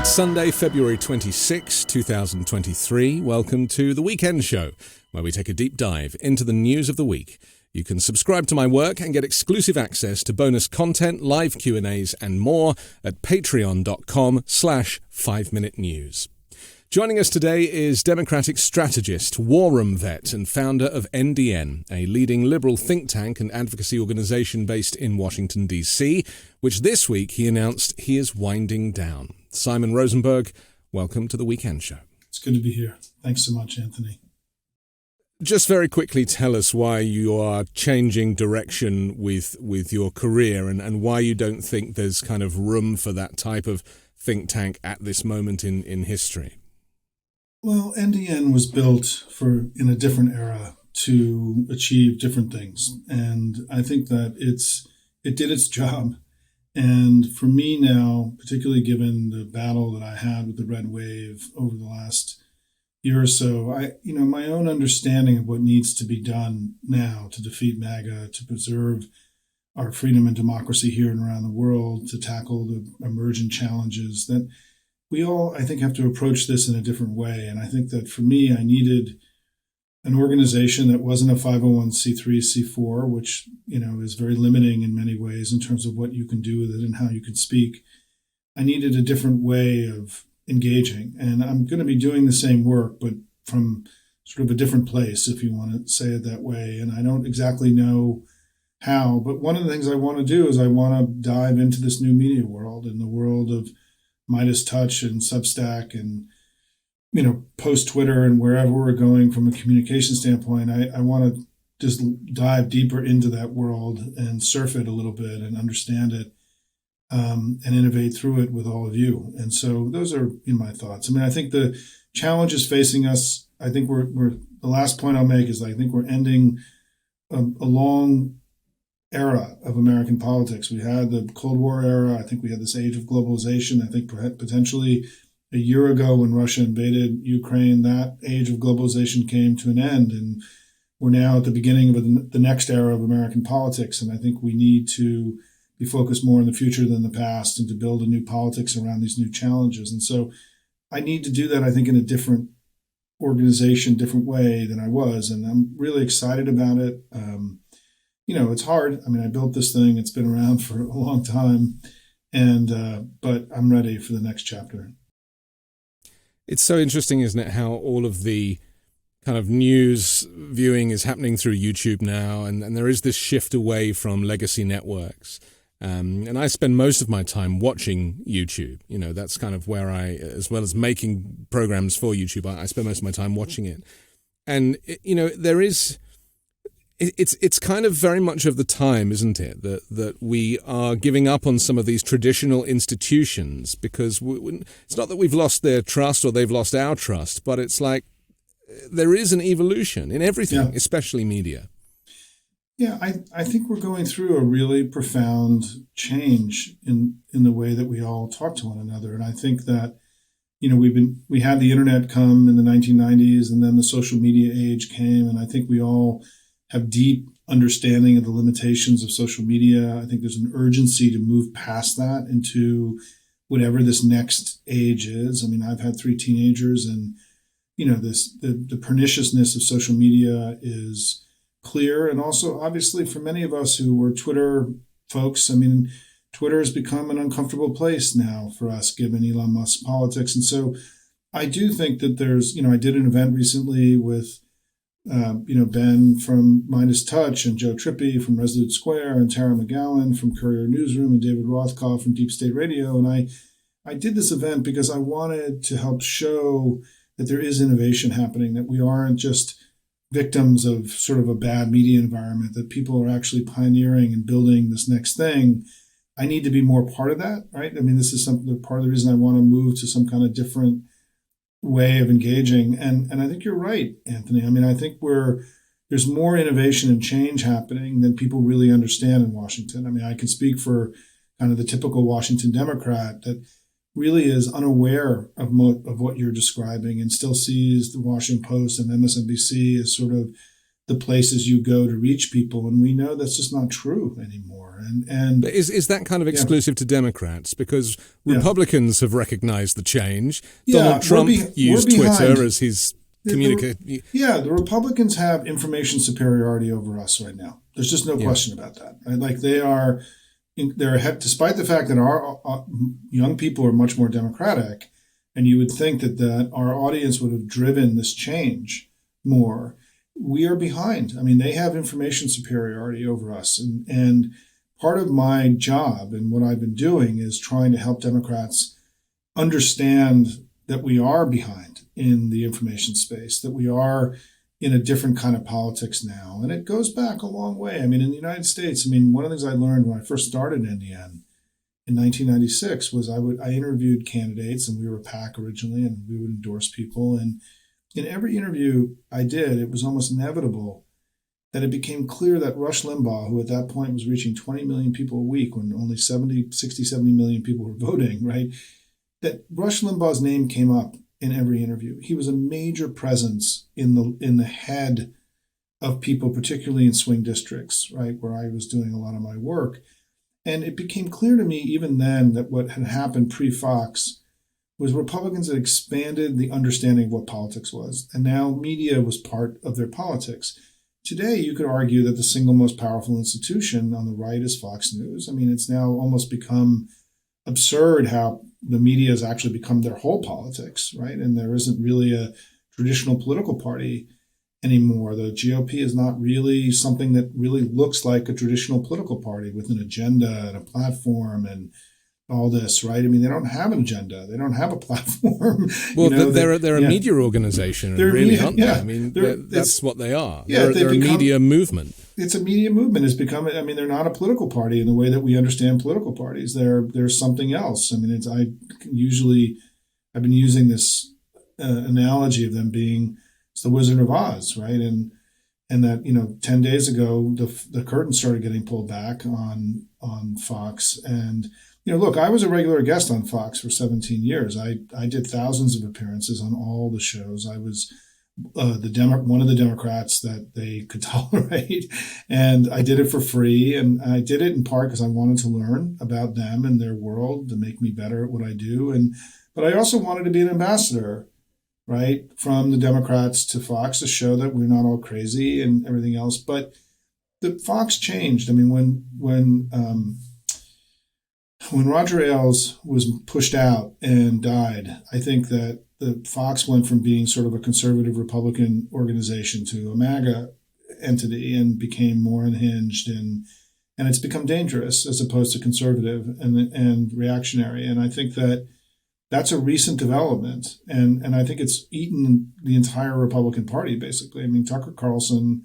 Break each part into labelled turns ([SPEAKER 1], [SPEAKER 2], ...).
[SPEAKER 1] It's Sunday, February 26, 2023. Welcome to The Weekend Show, where we take a deep dive into the news of the week. You can subscribe to my work and get exclusive access to bonus content, live Q&As, and more at patreon.com/5Minute News. Joining us today is Democratic Strategist, war room vet, and founder of NDN, a leading liberal think tank and advocacy organization based in Washington, D.C., which this week he announced he is winding down. Simon Rosenberg, welcome to The Weekend Show.
[SPEAKER 2] It's good to be here. Thanks so much, Anthony.
[SPEAKER 1] Just very quickly tell us why you are changing direction with your career and why you don't think there's kind of room for that type of think tank at this moment in history.
[SPEAKER 2] Well, NDN was built in a different era to achieve different things. And I think that it did its job. And for me now, particularly given the battle that I had with the red wave over the last year or so, my own understanding of what needs to be done now to defeat MAGA, to preserve our freedom and democracy here and around the world, to tackle the emergent challenges, that we all, I think, have to approach this in a different way. And I think that for me, I needed an organization that wasn't a 501c3, C4, which, is very limiting in many ways in terms of what you can do with it and how you can speak. I needed a different way of engaging. And I'm going to be doing the same work, but from sort of a different place, if you want to say it that way. And I don't exactly know how, but one of the things I want to do is I want to dive into this new media world, and the world of MeidasTouch and Substack and, post Twitter and wherever we're going from a communication standpoint. I want to just dive deeper into that world and surf it a little bit and understand it and innovate through it with all of you. And so those are my thoughts. I think the challenges facing us, I think we're the last point I'll make is I think we're ending a long era of American politics. We had the Cold War era. I think we had this age of globalization. I think potentially a year ago when Russia invaded Ukraine, that age of globalization came to an end. And we're now at the beginning of the next era of American politics. And I think we need to be focused more on the future than the past and to build a new politics around these new challenges. And so I need to do that, I think, in a different organization, different way than I was. And I'm really excited about it. It's hard. I built this thing. It's been around for a long time, but I'm ready for the next chapter.
[SPEAKER 1] It's so interesting, isn't it, how all of the kind of news viewing is happening through YouTube now, and there is this shift away from legacy networks. And I spend most of my time watching YouTube. That's kind of where as well as making programs for YouTube, I spend most of my time watching it. And, there is... It's kind of very much of the time, isn't it, that we are giving up on some of these traditional institutions because it's not that we've lost their trust or they've lost our trust, but it's like there is an evolution in everything, especially media.
[SPEAKER 2] Yeah, I think we're going through a really profound change in the way that we all talk to one another. And I think that, we had the internet come in the 1990s, and then the social media age came, and I think we all have deep understanding of the limitations of social media. I think there's an urgency to move past that into whatever this next age is. I've had 3 teenagers, and the perniciousness of social media is clear. And also, obviously, for many of us who were Twitter folks, Twitter has become an uncomfortable place now for us, given Elon Musk's politics. And so I do think that there's, I did an event recently with Ben from MeidasTouch and Joe Trippi from Resolute Square and Tara McGowan from Courier Newsroom and David Rothkopf from Deep State Radio. And I did this event because I wanted to help show that there is innovation happening, that we aren't just victims of sort of a bad media environment, that people are actually pioneering and building this next thing. I need to be more part of that, right? This is part of the reason I want to move to some kind of different way of engaging. And I think you're right, Anthony. I think there's more innovation and change happening than people really understand in Washington. I can speak for kind of the typical Washington Democrat that really is unaware of what you're describing and still sees the Washington Post and MSNBC as sort of the places you go to reach people. And we know that's just not true anymore. And
[SPEAKER 1] is that kind of exclusive to Democrats? Because
[SPEAKER 2] Yeah.
[SPEAKER 1] Republicans have recognized the change.
[SPEAKER 2] Yeah,
[SPEAKER 1] Donald Trump used
[SPEAKER 2] we're behind.
[SPEAKER 1] Twitter as his communicator.
[SPEAKER 2] Yeah, the Republicans have information superiority over us right now. There's just no question about that. Right? Like they're ahead, despite the fact that our young people are much more democratic, and you would think that our audience would have driven this change more. We are behind. I mean, they have information superiority over us. And part of my job and what I've been doing is trying to help Democrats understand that we are behind in the information space, that we are in a different kind of politics now. And it goes back a long way. I mean, in the United States, I mean, one of the things I learned when I first started NDN in 1996 was I interviewed candidates, and we were a PAC originally, and we would endorse people. And in every interview I did, it was almost inevitable that it became clear that Rush Limbaugh, who at that point was reaching 20 million people a week when only 70 million people were voting, right? That Rush Limbaugh's name came up in every interview. He was a major presence in the head of people, particularly in swing districts, right, where I was doing a lot of my work. And it became clear to me even then that what had happened pre-Fox was Republicans had expanded the understanding of what politics was. And now media was part of their politics. Today, you could argue that the single most powerful institution on the right is Fox News. I mean, it's now almost become absurd how the media has actually become their whole politics, right? And there isn't really a traditional political party anymore. The GOP is not really something that really looks like a traditional political party with an agenda and a platform and all this, right? I mean, they don't have an agenda. They don't have a platform.
[SPEAKER 1] Well, they're a media organization, really, aren't they? I mean, that's what they are.
[SPEAKER 2] Yeah,
[SPEAKER 1] they're a media movement.
[SPEAKER 2] It's a media movement. It's become, I mean, they're not a political party in the way that we understand political parties. They're something else. I mean, I've been using this analogy of them being it's the Wizard of Oz, right? And that 10 days ago the curtain started getting pulled back on Fox. And look, I was a regular guest on Fox for 17 years. I did thousands of appearances on all the shows. I was one of the Democrats that they could tolerate, and I did it for free. And I did it in part because I wanted to learn about them and their world to make me better at what I do. But I also wanted to be an ambassador, right, from the Democrats to Fox to show that we're not all crazy and everything else. But the Fox changed. I mean, when Roger Ailes was pushed out and died, I think that the Fox went from being sort of a conservative Republican organization to a MAGA entity and became more unhinged, and it's become dangerous as opposed to conservative and reactionary. And I think that that's a recent development, and I think it's eaten the entire Republican Party, basically. I mean, Tucker Carlson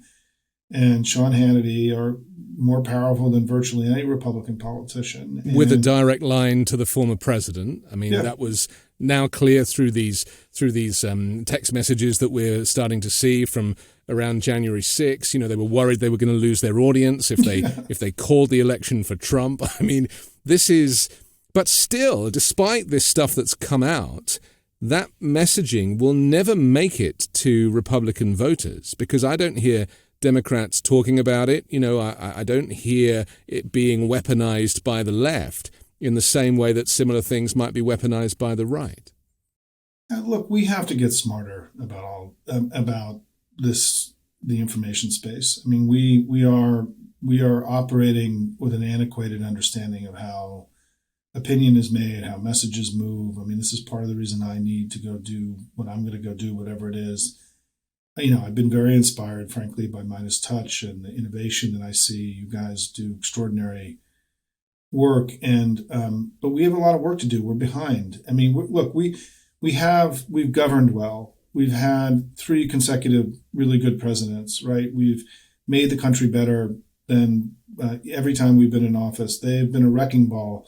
[SPEAKER 2] and Sean Hannity are more powerful than virtually any Republican politician.
[SPEAKER 1] With a direct line to the former president. I mean, that was now clear through these text messages that we're starting to see from around January 6th. They were worried they were going to lose their audience if they called the election for Trump. I mean, but still, despite this stuff that's come out, that messaging will never make it to Republican voters, because I don't hear Democrats talking about it. I don't hear it being weaponized by the left in the same way that similar things might be weaponized by the right.
[SPEAKER 2] Look, we have to get smarter about the information space. I mean, we are operating with an antiquated understanding of how opinion is made, how messages move. I mean, this is part of the reason I need to go do what I'm going to go do, whatever it is. I've been very inspired, frankly, by MeidasTouch and the innovation that I see. You guys do extraordinary work, but we have a lot of work to do. We're behind. I mean, look, we've governed well. We've had 3 consecutive really good presidents, right? We've made the country better than every time we've been in office. They've been a wrecking ball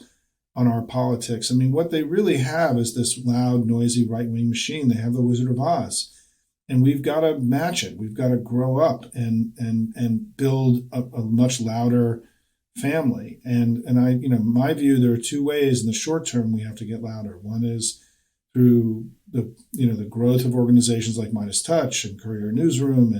[SPEAKER 2] on our politics. I mean, what they really have is this loud, noisy right-wing machine. They have the Wizard of Oz. And we've got to match it. We've got to grow up and build a much louder family. And my view, there are 2 ways in the short term we have to get louder. One is through the growth of organizations like MeidasTouch and Courier Newsroom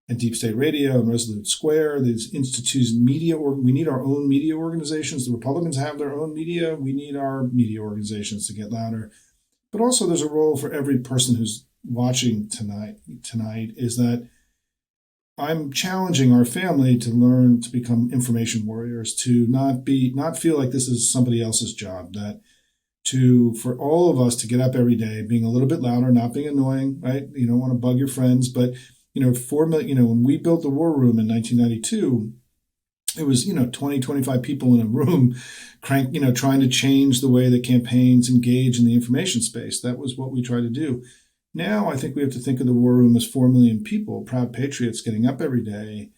[SPEAKER 2] and Deep State Radio and Resolute Square, these institutes, media, or we need our own media organizations. The Republicans have their own media. We need our media organizations to get louder. But also there's a role for every person who's watching tonight is that I'm challenging our family to learn to become information warriors, to not feel like this is somebody else's job, for all of us to get up every day, being a little bit louder, not being annoying, right? You don't want to bug your friends, but 4 million, when we built the War Room in 1992, it was, 20, 25 people in a room trying to change the way that campaigns engage in the information space. That was what we tried to do. Now I think we have to think of the War Room as 4 million people, proud patriots getting up every day,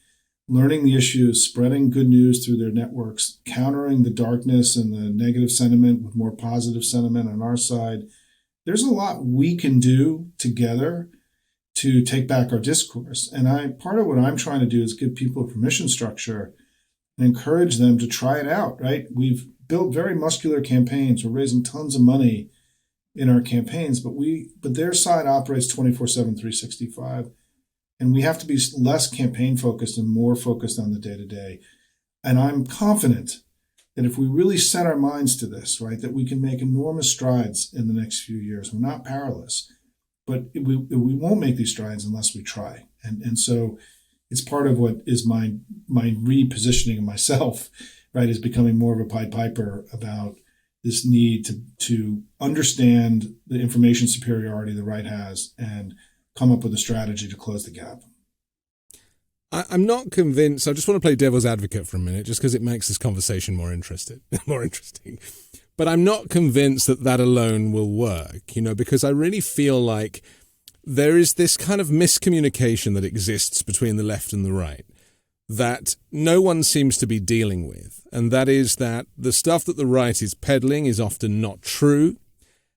[SPEAKER 2] learning the issues, spreading good news through their networks, countering the darkness and the negative sentiment with more positive sentiment on our side. There's a lot we can do together to take back our discourse. And part of what I'm trying to do is give people a permission structure and encourage them to try it out, right? We've built very muscular campaigns. We're raising tons of money in our campaigns, but their side operates 24/7, 365. And we have to be less campaign focused and more focused on the day-to-day. And I'm confident that if we really set our minds to this, right, that we can make enormous strides in the next few years. We're not powerless, but we won't make these strides unless we try. And so it's part of what is my repositioning of myself, right, is becoming more of a Pied Piper about this need to understand the information superiority the right has and come up with a strategy to close the gap.
[SPEAKER 1] I'm not convinced. I just want to play devil's advocate for a minute, just because it makes this conversation more interesting. But I'm not convinced that alone will work, because I really feel like there is this kind of miscommunication that exists between the left and the right that no one seems to be dealing with. And that is that the stuff that the right is peddling is often not true.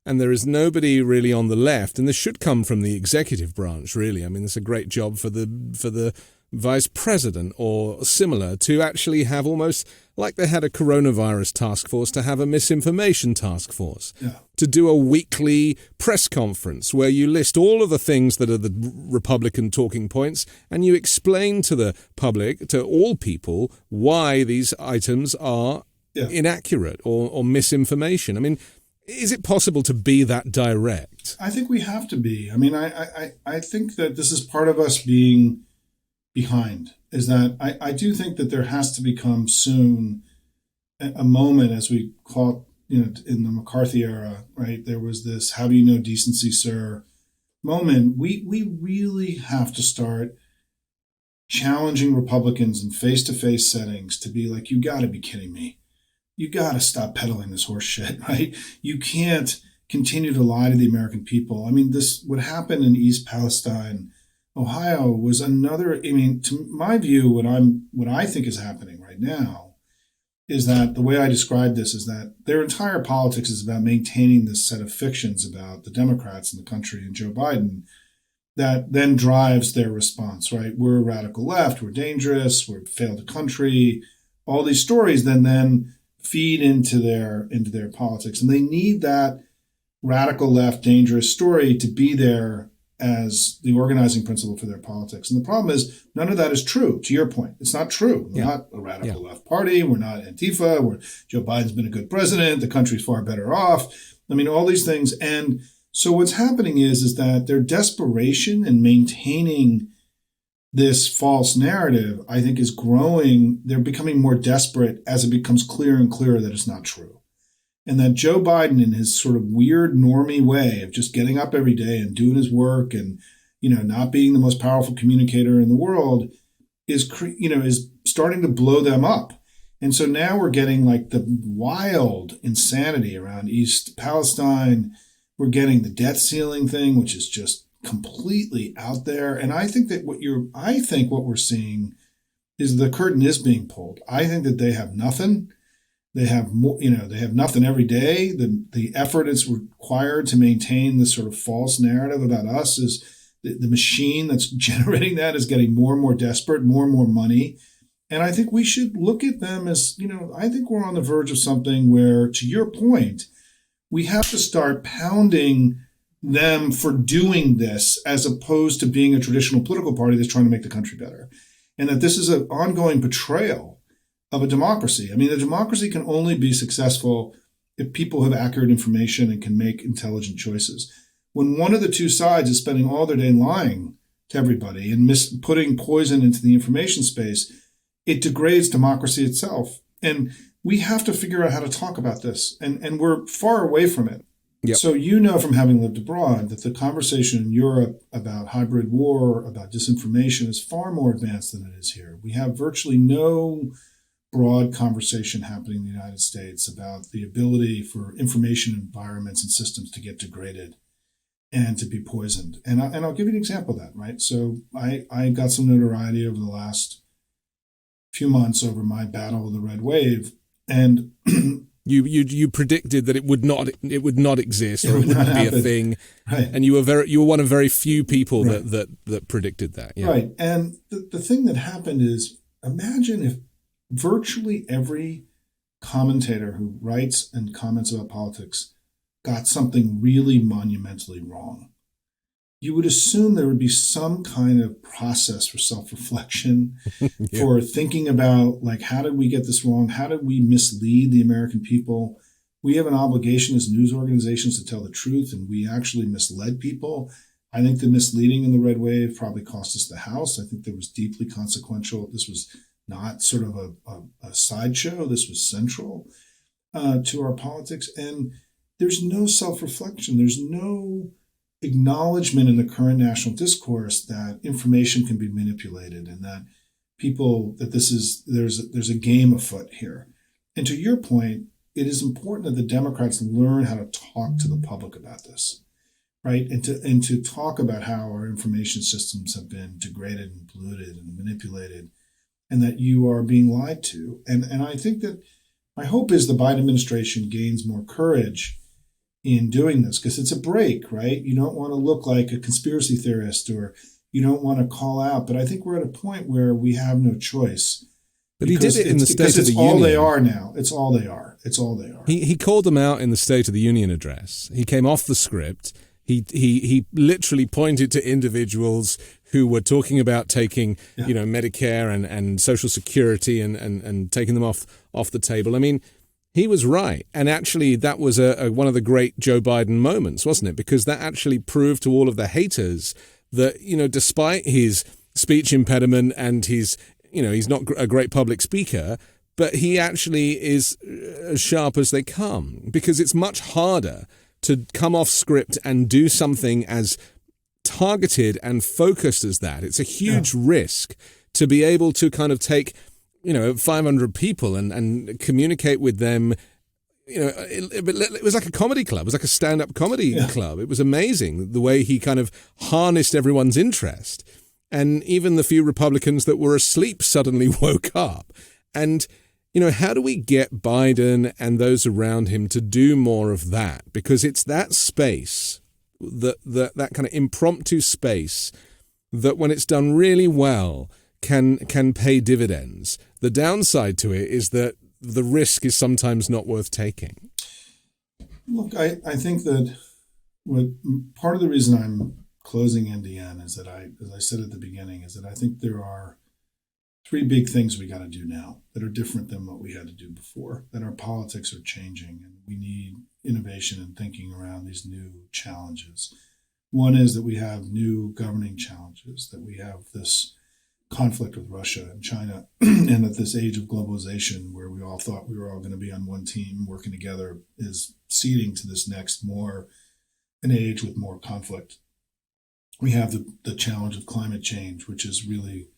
[SPEAKER 1] And there is nobody really on the left, and this should come from the executive branch, really. I mean, it's a great job for the vice president or similar to actually have, almost like they had a coronavirus task force, to have a misinformation task force, to do a weekly press conference where you list all of the things that are the Republican talking points and you explain to the public, to all people, why these items are inaccurate or misinformation. I mean, is it possible to be that direct?
[SPEAKER 2] I think we have to be. I mean, I think that this is part of us being behind, is that I do think that there has to become soon a moment, as we call it, in the McCarthy era, right? There was this "how do you know decency, sir?" moment. We really have to start challenging Republicans in face-to-face settings to be like, you got to be kidding me. You got to stop peddling this horse shit, right? You can't continue to lie to the American people. I mean, what happened in East Palestine, Ohio, was another. I mean, to my view, what I think is happening right now is that the way I describe this is that their entire politics is about maintaining this set of fictions about the Democrats in the country and Joe Biden that then drives their response, right? We're a radical left, we're dangerous, we're failed the country. All these stories then feed into their politics, and they need that radical left dangerous story to be there as the organizing principle for their politics. And the problem is none of that is true. To your point, it's not true. We're not a radical left party. We're not Antifa. Joe Biden's been a good president. The country's far better off. I mean, all these things. And so what's happening is that their desperation in maintaining this false narrative, I think, is growing. They're becoming more desperate as it becomes clearer and clearer that it's not true. And that Joe Biden, in his sort of weird normie way of just getting up every day and doing his work and, not being the most powerful communicator in the world, is starting to blow them up. And so now we're getting like the wild insanity around East Palestine. We're getting the debt ceiling thing, which is just completely out there. And I think that what we're seeing is the curtain is being pulled. I think that they have nothing. They have more, they have nothing every day. The effort is required to maintain this sort of false narrative about us is the machine that's generating that is getting more and more desperate, more and more money. And I think we should look at them as, I think we're on the verge of something where, to your point, we have to start pounding them for doing this as opposed to being a traditional political party that's trying to make the country better. And that this is an ongoing betrayal of a democracy. I mean, a democracy can only be successful if people have accurate information and can make intelligent choices. When one of the two sides is spending all their day lying to everybody and putting poison into the information space, it degrades democracy itself. And we have to figure out how to talk about this. And we're far away from it.
[SPEAKER 1] Yep.
[SPEAKER 2] So you know from having lived abroad that the conversation in Europe about hybrid war, about disinformation is far more advanced than it is here. We have virtually no broad conversation happening in the United States about the ability for information environments and systems to get degraded and to be poisoned. And I'll give you an example of that, right? So I got some notoriety over the last few months over my battle with the red wave, and
[SPEAKER 1] you predicted that it would not exist, or it wouldn't be a thing,
[SPEAKER 2] right?
[SPEAKER 1] And you were one of very few people
[SPEAKER 2] right.
[SPEAKER 1] that predicted that, yeah.
[SPEAKER 2] Right. And the thing that happened is, imagine if virtually every commentator who writes and comments about politics got something really monumentally wrong. You would assume there would be some kind of process for self-reflection, yeah. for thinking about, like, how did we get this wrong? How did we mislead the American people? We have an obligation as news organizations to tell the truth, and we actually misled people. I think the misleading in the red wave probably cost us the House. I think that was deeply consequential. This was not sort of a sideshow. This was central to our politics. And there's no self-reflection. There's no acknowledgement in the current national discourse that information can be manipulated and that there's a game afoot here. And to your point, it is important that the Democrats learn how to talk to the public about this, right? And to talk about how our information systems have been degraded and polluted and manipulated, and that you are being lied to. And I think that my hope is the Biden administration gains more courage in doing this, because it's a break, right? You don't want to look like a conspiracy theorist, or you don't want to call out. But I think we're at a point where we have no choice.
[SPEAKER 1] But he did it in the State of the Union.
[SPEAKER 2] It's all they are now. It's all they are. It's all they are.
[SPEAKER 1] He called them out in the State of the Union address. He came off the script. He literally pointed to individuals who were talking about taking, yeah. Medicare and Social Security and taking them off the table. I mean, he was right. And actually, that was one of the great Joe Biden moments, wasn't it? Because that actually proved to all of the haters that, despite his speech impediment and he's not a great public speaker, but he actually is as sharp as they come, because it's much harder to come off script and do something as targeted and focused as that. It's a huge risk to be able to kind of take 500 people and communicate with them. It was like a comedy club. It was like a stand-up comedy club. It was amazing the way he kind of harnessed everyone's interest. And even the few Republicans that were asleep suddenly woke up. And, how do we get Biden and those around him to do more of that? Because it's that space, that kind of impromptu space, that when it's done really well can pay dividends. The downside to it is that the risk is sometimes not worth taking.
[SPEAKER 2] Look, I think that part of the reason I'm closing NDN is that as I said at the beginning, is that I think there are three big things we got to do now that are different than what we had to do before, that our politics are changing, and we need innovation and thinking around these new challenges. One is that we have new governing challenges, that we have this conflict with Russia and China, and that this age of globalization, where we all thought we were all going to be on one team working together, is ceding to this next an age with more conflict. We have the challenge of climate change, which is really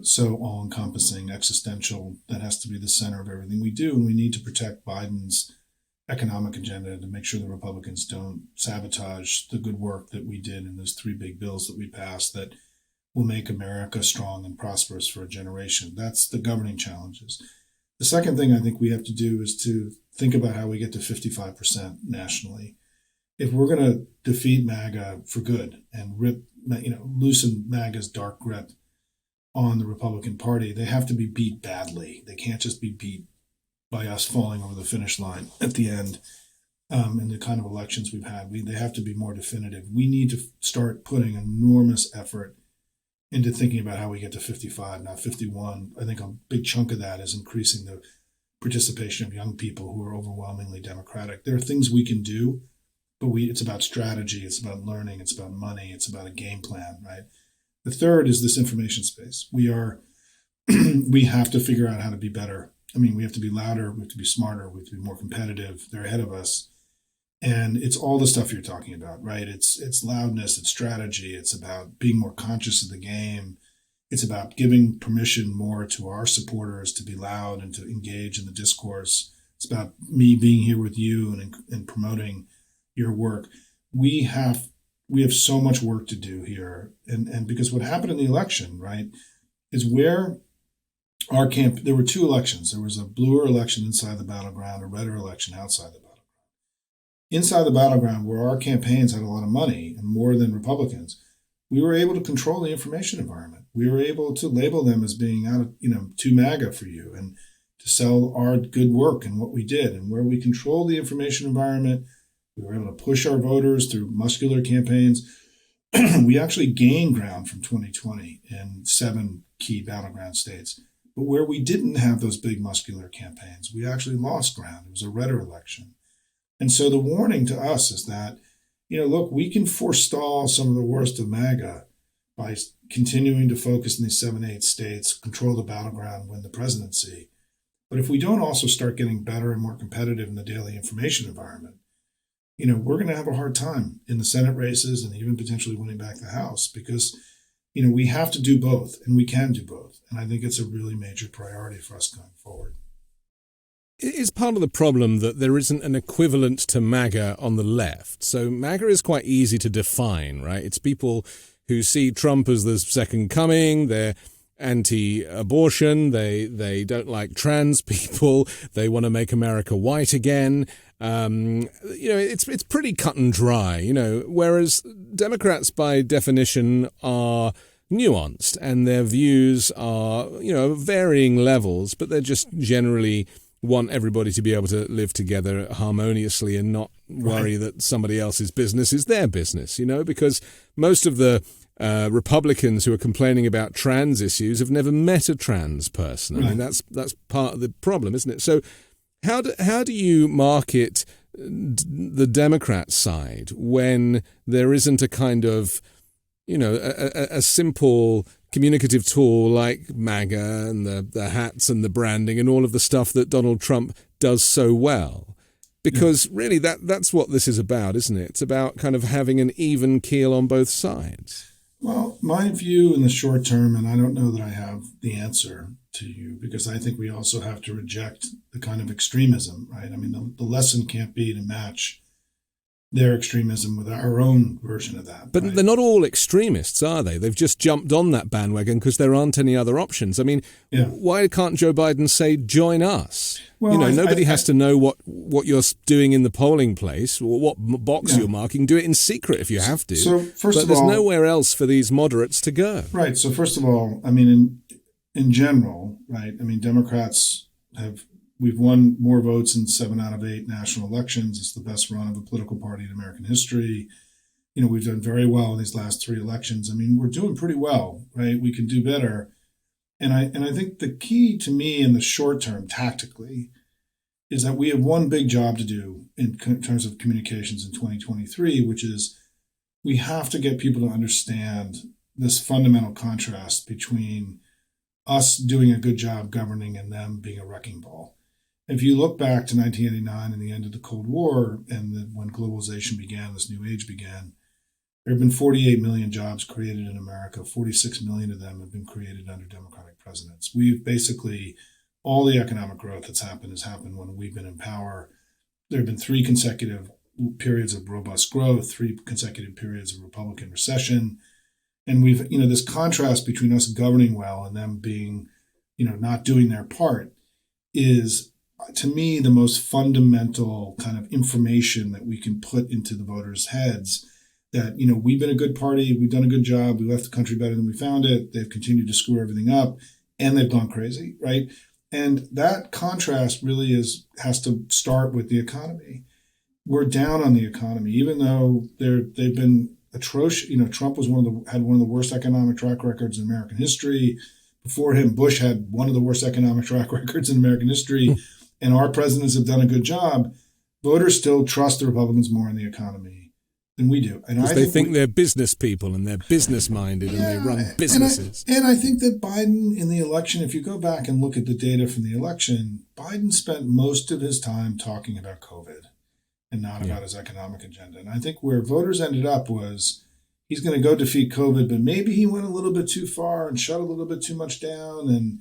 [SPEAKER 2] so all-encompassing, existential, that has to be the center of everything we do. And we need to protect Biden's economic agenda to make sure the Republicans don't sabotage the good work that we did in those three big bills that we passed that will make America strong and prosperous for a generation. That's the governing challenges. The second thing I think we have to do is to think about how we get to 55% nationally. If we're going to defeat MAGA for good and loosen MAGA's dark grip on the Republican Party, they have to be beat badly. They can't just be beat by us falling over the finish line at the end. in the kind of elections we've had. They have to be more definitive. We need to start putting enormous effort into thinking about how we get to 55, not 51. I think a big chunk of that is increasing the participation of young people who are overwhelmingly Democratic. There are things we can do, but it's about strategy, it's about learning, it's about money, it's about a game plan, right? The third is this information space. We have to figure out how to be better. I mean, we have to be louder, we have to be smarter, we have to be more competitive. They're ahead of us. And it's all the stuff you're talking about, right? It's loudness, it's strategy, it's about being more conscious of the game. It's about giving permission more to our supporters to be loud and to engage in the discourse. It's about me being here with you and promoting your work. We have so much work to do here. And because what happened in the election, right, is where there were two elections. There was a bluer election inside the battleground, a redder election outside the battleground. Inside the battleground, where our campaigns had a lot of money and more than Republicans, we were able to control the information environment. We were able to label them as being out of, too MAGA for you, and to sell our good work and what we did. And where we controlled the information environment, we were able to push our voters through muscular campaigns. We actually gained ground from 2020 in 7 key battleground states. But where we didn't have those big muscular campaigns, we actually lost ground. It was a redder election. And so the warning to us is that, look, we can forestall some of the worst of MAGA by continuing to focus in these 7-8 states, control the battleground, win the presidency. But if we don't also start getting better and more competitive in the daily information environment, we're going to have a hard time in the Senate races and even potentially winning back the House because, we have to do both, and we can do both. And I think it's a really major priority for us going forward.
[SPEAKER 1] Is part of the problem that there isn't an equivalent to MAGA on the left? So MAGA is quite easy to define, right? It's people who see Trump as the second coming. They're anti-abortion. They don't like trans people. They want to make America white again. It's pretty cut and dry, whereas Democrats by definition are nuanced and their views are, varying levels, but they're just generally want everybody to be able to live together harmoniously and not worry that somebody else's business is their business, because most of the Republicans who are complaining about trans issues have never met a trans person. I mean, that's part of the problem, isn't it? So how do you market the Democrat side when there isn't a kind of, a simple communicative tool like MAGA and the hats and the branding and all of the stuff that Donald Trump does so well? Because really that's what this is about, isn't it? It's about kind of having an even keel on both sides.
[SPEAKER 2] Well, my view in the short term, and I don't know that I have the answer to you, because I think we also have to reject the kind of extremism, right? I mean, the lesson can't be to match their extremism with our own version of that.
[SPEAKER 1] But they're not all extremists, are they? They've just jumped on that bandwagon because there aren't any other options. I mean, why can't Joe Biden say, join us? Well, nobody has to know what you're doing in the polling place or what box you're marking. Do it in secret if you have to.
[SPEAKER 2] So first of all,
[SPEAKER 1] there's nowhere else for these moderates to go.
[SPEAKER 2] Right. So first of all, I mean, in general, right, I mean, Democrats we've won more votes in 7 out of 8 national elections. It's the best run of a political party in American history. We've done very well in these last 3 elections. I mean, we're doing pretty well, right? We can do better. And I think the key to me in the short term, tactically, is that we have one big job to do in terms of communications in 2023, which is we have to get people to understand this fundamental contrast between us doing a good job governing and them being a wrecking ball. If you look back to 1989 and the end of the Cold War and when globalization began, this new age began, there have been 48 million jobs created in America. 46 million of them have been created under Democratic presidents. We've basically, all the economic growth that's happened has happened when we've been in power. There have been 3 consecutive periods of robust growth, 3 consecutive periods of Republican recession. And we've, this contrast between us governing well and them being, not doing their part is, to me, the most fundamental kind of information that we can put into the voters' heads that, we've been a good party, we've done a good job, we left the country better than we found it, they've continued to screw everything up, and they've gone crazy, right? And that contrast really has to start with the economy. we're down on the economy, even though they've been atrocious. Trump had one of the worst economic track records in American history. Before him, Bush had one of the worst economic track records in American history, and our presidents have done a good job. Voters still trust the Republicans more in the economy than we do. And
[SPEAKER 1] because they think they're business people and they're business minded and they run businesses.
[SPEAKER 2] And I think that Biden in the election, if you go back and look at the data from the election, Biden spent most of his time talking about COVID and not about his economic agenda. And I think where voters ended up was he's going to go defeat COVID, but maybe he went a little bit too far and shut a little bit too much down.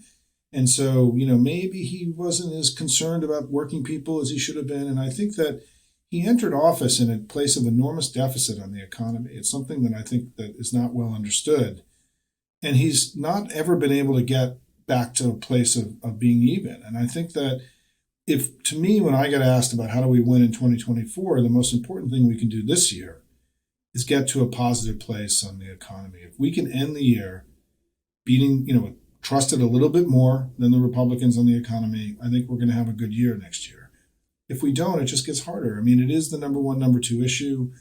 [SPEAKER 2] And so, maybe he wasn't as concerned about working people as he should have been. And I think that he entered office in a place of enormous deficit on the economy. It's something that I think that is not well understood. And he's not ever been able to get back to a place of being even. And I think that to me, when I get asked about how do we win in 2024, the most important thing we can do this year is get to a positive place on the economy. If we can end the year beating, trusted a little bit more than the Republicans on the economy, I think we're going to have a good year next year. If we don't, it just gets harder. I mean, it is the number one, number two issue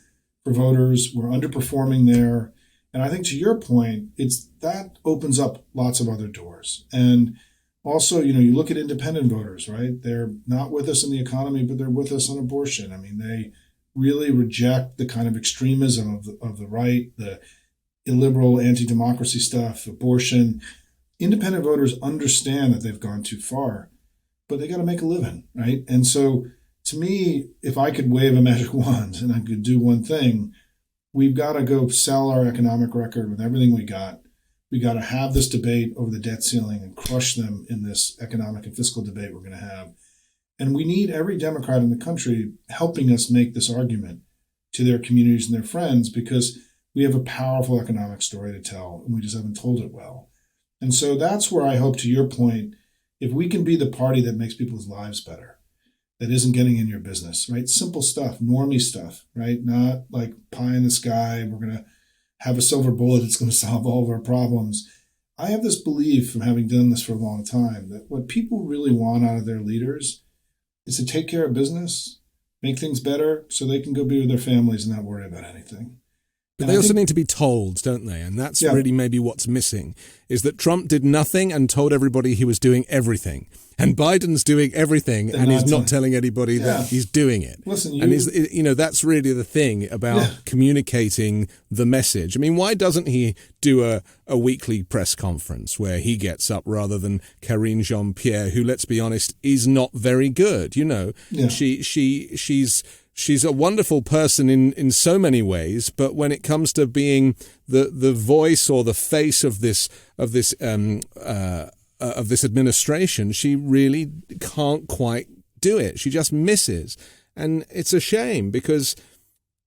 [SPEAKER 2] for voters. We're underperforming there. And I think to your point, that opens up lots of other doors. And also, you look at independent voters, right? They're not with us in the economy, but they're with us on abortion. I mean, they really reject the kind of extremism of the right, the illiberal anti-democracy stuff, abortion. Independent voters understand that they've gone too far, but they got to make a living, right? And so to me, if I could wave a magic wand and I could do one thing, we've got to go sell our economic record with everything we got. We got to have this debate over the debt ceiling and crush them in this economic and fiscal debate we're going to have. And we need every Democrat in the country helping us make this argument to their communities and their friends, because we have a powerful economic story to tell and we just haven't told it well. And so that's where I hope, to your point, if we can be the party that makes people's lives better, that isn't getting in your business, right? Simple stuff, normie stuff, right? Not like pie in the sky, we're going to have a silver bullet that's going to solve all of our problems. I have this belief from having done this for a long time that what people really want out of their leaders is to take care of business, make things better so they can go be with their families and not worry about anything.
[SPEAKER 1] But they also need to be told, don't they? And that's really maybe what's missing, is that Trump did nothing and told everybody he was doing everything. And Biden's doing everything and he's not telling anybody that he's doing it.
[SPEAKER 2] Listen,
[SPEAKER 1] that's really the thing about communicating the message. I mean, why doesn't he do a weekly press conference where he gets up rather than Karine Jean-Pierre, who, let's be honest, is not very good? She's a wonderful person in so many ways, but when it comes to being the voice or the face of this administration, she really can't quite do it. She just misses, and it's a shame because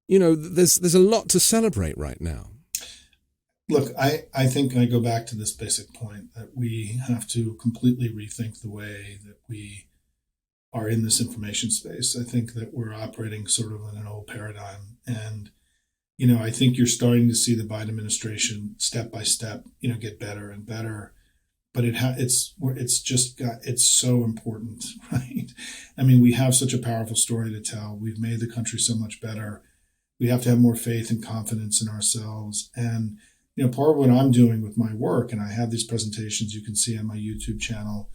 [SPEAKER 1] there's a lot to celebrate right now.
[SPEAKER 2] Look, I think I go back to this basic point that we have to completely rethink the way that we are in this information space. I think that we're operating sort of in an old paradigm. And, I think you're starting to see the Biden administration step by step, get better and better. But it's so important, right? I mean, we have such a powerful story to tell. We've made the country so much better. We have to have more faith and confidence in ourselves. And, part of what I'm doing with my work, and I have these presentations you can see on my YouTube channel,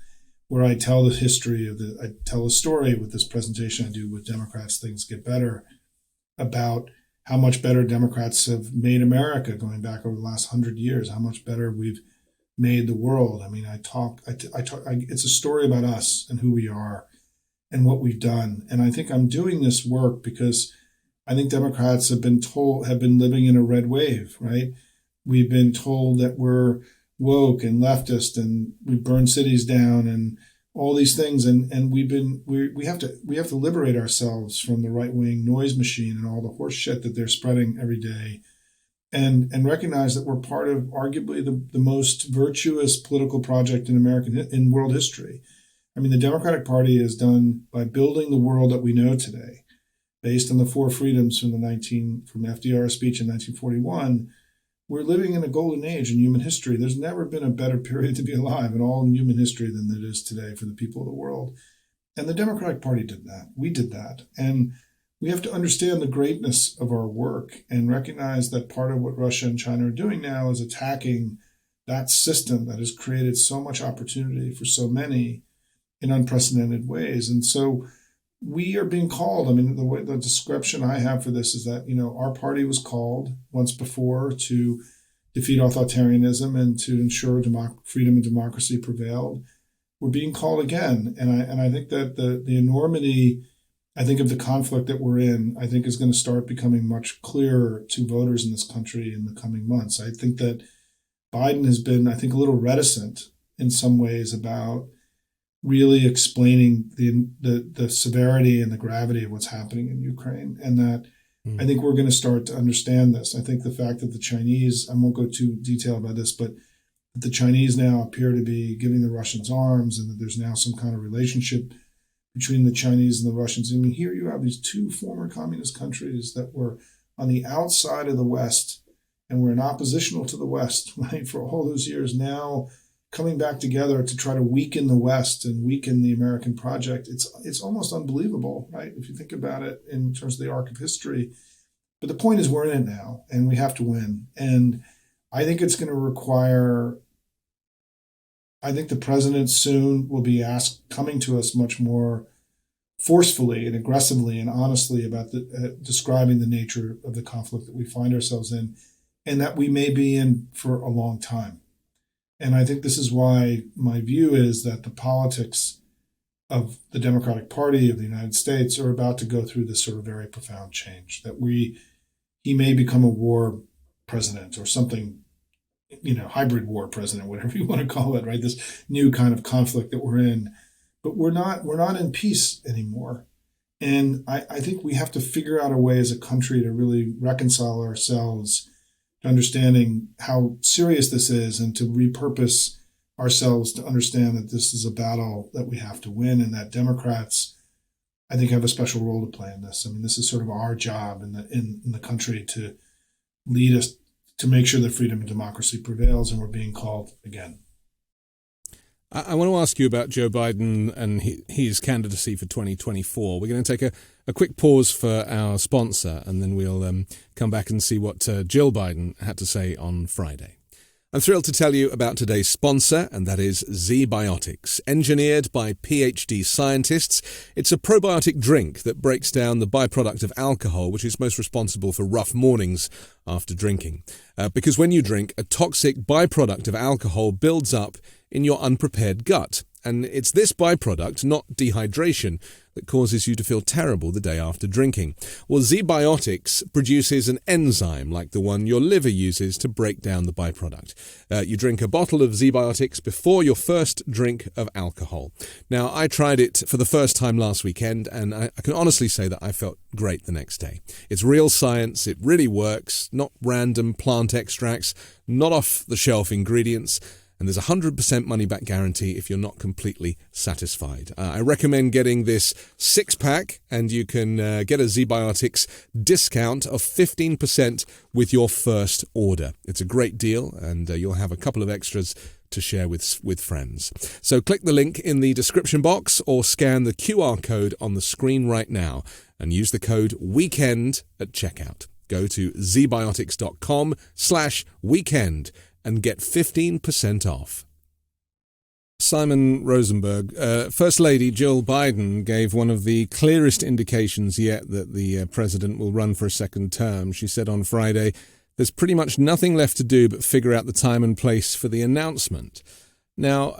[SPEAKER 2] where I tell the history I tell a story with this presentation I do with Democrats, Things Get Better, about how much better Democrats have made America going back over the last 100 years, how much better we've made the world. I mean, it's a story about us and who we are and what we've done. And I think I'm doing this work because I think Democrats have been living in a red wave, right? We've been told that we're woke and leftist and we burn cities down and all these things, and we have to liberate ourselves from the right-wing noise machine and all the horse shit that they're spreading every day, and recognize that we're part of arguably the most virtuous political project in world history. I mean, the Democratic Party has done, by building the world that we know today, based on the four freedoms from FDR's speech in 1941. We're living in a golden age in human history. There's never been a better period to be alive in all human history than it is today for the people of the world. And the Democratic Party did that. We did that. And we have to understand the greatness of our work and recognize that part of what Russia and China are doing now is attacking that system that has created so much opportunity for so many in unprecedented ways. And so we are being called. I mean, the description I have for this is that, our party was called once before to defeat authoritarianism and to ensure freedom and democracy prevailed. We're being called again. And I think that the enormity, I think, of the conflict that we're in, I think is going to start becoming much clearer to voters in this country in the coming months. I think that Biden has been, I think, a little reticent in some ways about really explaining the severity and the gravity of what's happening in Ukraine. And that I think we're going to start to understand this. I think the fact that the Chinese, I won't go too detailed about this, but the Chinese now appear to be giving the Russians arms, and that there's now some kind of relationship between the Chinese and the Russians. I mean, here you have these two former communist countries that were on the outside of the West and were in oppositional to the West, right, for all those years, now coming back together to try to weaken the West and weaken the American project. It's almost unbelievable, right, if you think about it in terms of the arc of history. But the point is we're in it now, and we have to win. And I think it's going to require, I think the president soon will be coming to us much more forcefully and aggressively and honestly about describing the nature of the conflict that we find ourselves in, and that we may be in for a long time. And I think this is why my view is that the politics of the Democratic Party of the United States are about to go through this sort of very profound change, that he may become a war president or something, hybrid war president, whatever you want to call it, right? This new kind of conflict that we're in. But we're not in peace anymore. And I think we have to figure out a way as a country to really reconcile ourselves to understanding how serious this is, and to repurpose ourselves to understand that this is a battle that we have to win, and that Democrats, I think, have a special role to play in this. I mean, this is sort of our job in the country to lead us to make sure that freedom and democracy prevails, and we're being called again.
[SPEAKER 1] I want to ask you about Joe Biden and his candidacy for 2024. We're going to take a quick pause for our sponsor, and then we'll come back and see what Jill Biden had to say on Friday. I'm thrilled to tell you about today's sponsor, and that is Z-Biotics. Engineered by PhD scientists, it's a probiotic drink that breaks down the byproduct of alcohol, which is most responsible for rough mornings after drinking. Because when you drink, a toxic byproduct of alcohol builds up in your unprepared gut. And it's this byproduct, not dehydration, that causes you to feel terrible the day after drinking. Well, Z-Biotics produces an enzyme like the one your liver uses to break down the byproduct. You drink a bottle of Z-Biotics before your first drink of alcohol. Now, I tried it for the first time last weekend, and I can honestly say that I felt great the next day. It's real science, it really works, not random plant extracts, not off-the-shelf ingredients, and there's a 100% money-back guarantee if you're not completely satisfied. I recommend getting this 6-pack, and you can get a Z-Biotics discount of 15% with your first order. It's a great deal, and you'll have a couple of extras to share with friends. So click the link in the description box or scan the QR code on the screen right now and use the code WEEKEND at checkout. Go to zbiotics.com/weekend and get 15% off. Simon Rosenberg, First Lady Jill Biden gave one of the clearest indications yet that the president will run for a second term. She said on Friday, there's pretty much nothing left to do but figure out the time and place for the announcement. Now,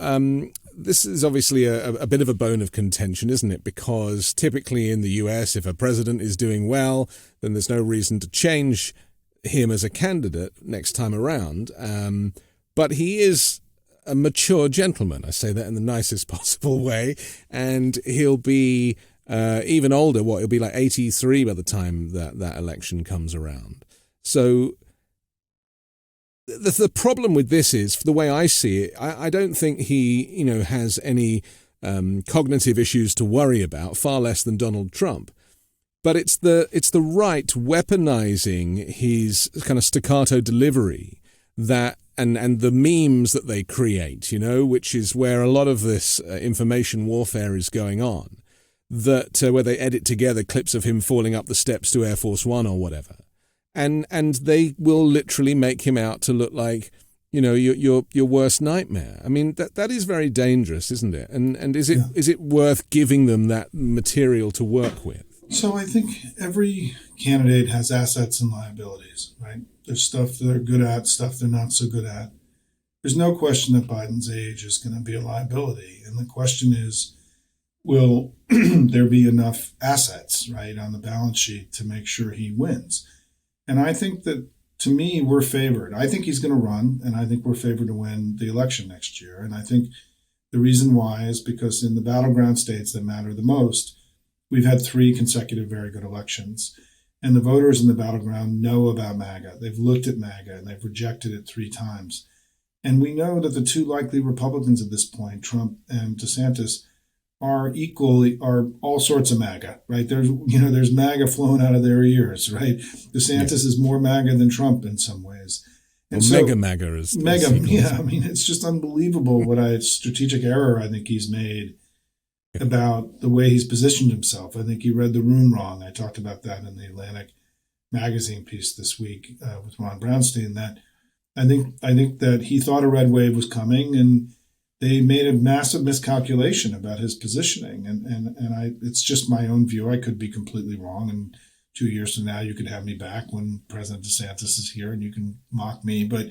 [SPEAKER 1] this is obviously a bit of a bone of contention, isn't it? Because typically in the US, if a president is doing well, then there's no reason to change him as a candidate next time around. But he is a mature gentleman. I say that in the nicest possible way. And he'll be even older. He'll be like 83 by the time that election comes around. So the problem with this is, the way I see it, I don't think he, has any cognitive issues to worry about, far less than Donald Trump. But it's the right weaponizing his kind of staccato delivery that and the memes that they create, which is where a lot of this information warfare is going on. that where they edit together clips of him falling up the steps to Air Force One or whatever, and they will literally make him out to look like, your worst nightmare. I mean, that is very dangerous, isn't it? And is it worth giving them that material to work with?
[SPEAKER 2] So I think every candidate has assets and liabilities, right? There's stuff they're good at, stuff they're not so good at. There's no question that Biden's age is going to be a liability. And the question is, will there be enough assets, right, on the balance sheet to make sure he wins? And I think that, to me, we're favored. I think he's going to run, and I think we're favored to win the election next year. And I think the reason why is because in the battleground states that matter the most, we've had 3 consecutive very good elections. And the voters in the battleground know about MAGA. They've looked at MAGA, and they've rejected it 3 times. And we know that the 2 likely Republicans at this point, Trump and DeSantis, are all sorts of MAGA, right? There's MAGA flowing out of their ears, right? DeSantis is more MAGA than Trump in some ways. And
[SPEAKER 1] mega MAGA is
[SPEAKER 2] mega. Yeah, I mean, it's just unbelievable what a strategic error I think he's made about the way he's positioned himself. I think he read the room wrong. I talked about that in the Atlantic magazine piece this week with Ron Brownstein. That I think that he thought a red wave was coming, and they made a massive miscalculation about his positioning. And it's just my own view. I could be completely wrong. And 2 years from now, you could have me back when President DeSantis is here and you can mock me. But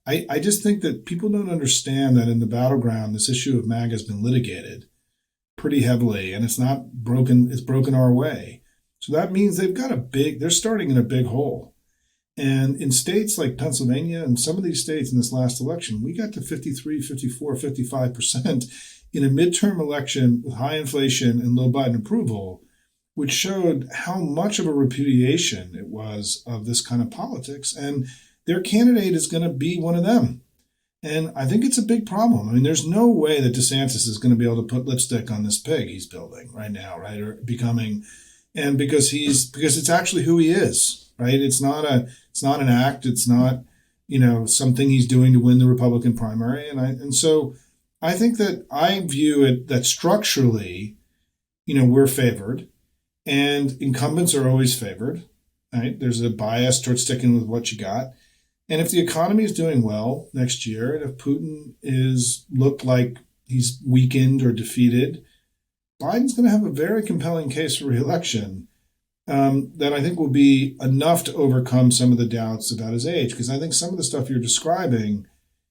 [SPEAKER 2] I just think that people don't understand that in the battleground, this issue of MAGA has been litigated pretty heavily, and it's not broken. It's broken our way. So that means they're starting in a big hole. And in states like Pennsylvania and some of these states in this last election, we got to 53, 54, 55% in a midterm election with high inflation and low Biden approval, which showed how much of a repudiation it was of this kind of politics. And their candidate is going to be one of them. And I think it's a big problem. I mean, there's no way that DeSantis is going to be able to put lipstick on this pig he's building right now, right? Or becoming, and because it's actually who he is, right? It's not an act. It's not, something he's doing to win the Republican primary. And so I think that I view it that structurally, we're favored, and incumbents are always favored, right? There's a bias towards sticking with what you got. And if the economy is doing well next year, and if Putin looked like he's weakened or defeated, Biden's going to have a very compelling case for reelection that I think will be enough to overcome some of the doubts about his age. Because I think some of the stuff you're describing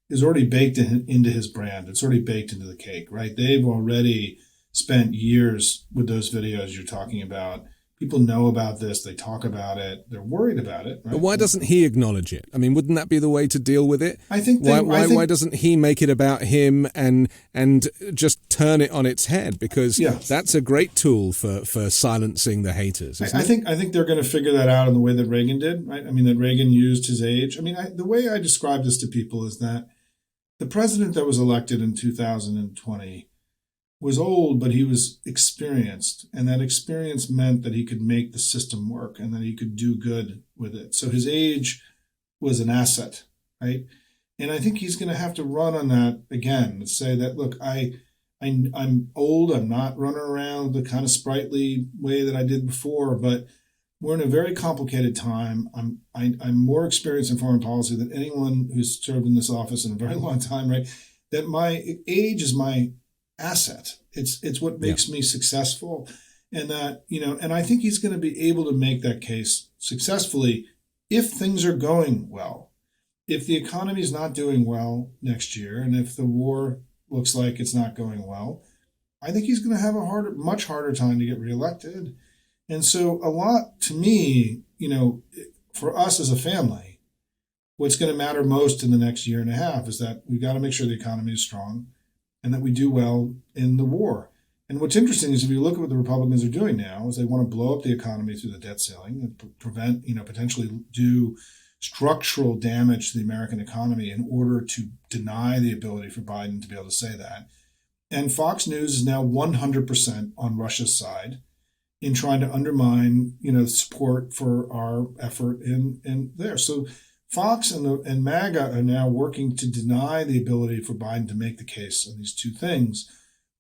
[SPEAKER 2] is already baked into his brand. It's already baked into the cake, right? They've already spent years with those videos you're talking about. People know about this. They talk about it. They're worried about it. Right?
[SPEAKER 1] But why doesn't he acknowledge it? I mean, wouldn't that be the way to deal with it?
[SPEAKER 2] Why
[SPEAKER 1] doesn't he make it about him and just turn it on its head? Because that's a great tool for silencing the haters.
[SPEAKER 2] I think they're going to figure that out in the way that Reagan did. Right? I mean, that Reagan used his age. I mean, the way I describe this to people is that the president that was elected in 2020 was old, but he was experienced. And that experience meant that he could make the system work and that he could do good with it. So his age was an asset, right? And I think he's going to have to run on that again and say that, look, I'm old. I'm not running around the kind of sprightly way that I did before, but we're in a very complicated time. I'm more experienced in foreign policy than anyone who's served in this office in a very long time, right? That my age is my asset. It's what makes me successful. And that, and I think he's going to be able to make that case successfully if things are going well. If the economy is not doing well next year, and if the war looks like it's not going well, I think he's going to have much harder time to get reelected. And so a lot, to me, for us as a family, what's going to matter most in the next year and a half is that we got to make sure the economy is strong and that we do well in the war. And what's interesting is if you look at what the Republicans are doing now, is they want to blow up the economy through the debt ceiling and prevent, potentially do structural damage to the American economy in order to deny the ability for Biden to be able to say that. And Fox News is now 100% on Russia's side in trying to undermine, support for our effort in there. So Fox and MAGA are now working to deny the ability for Biden to make the case on these two things,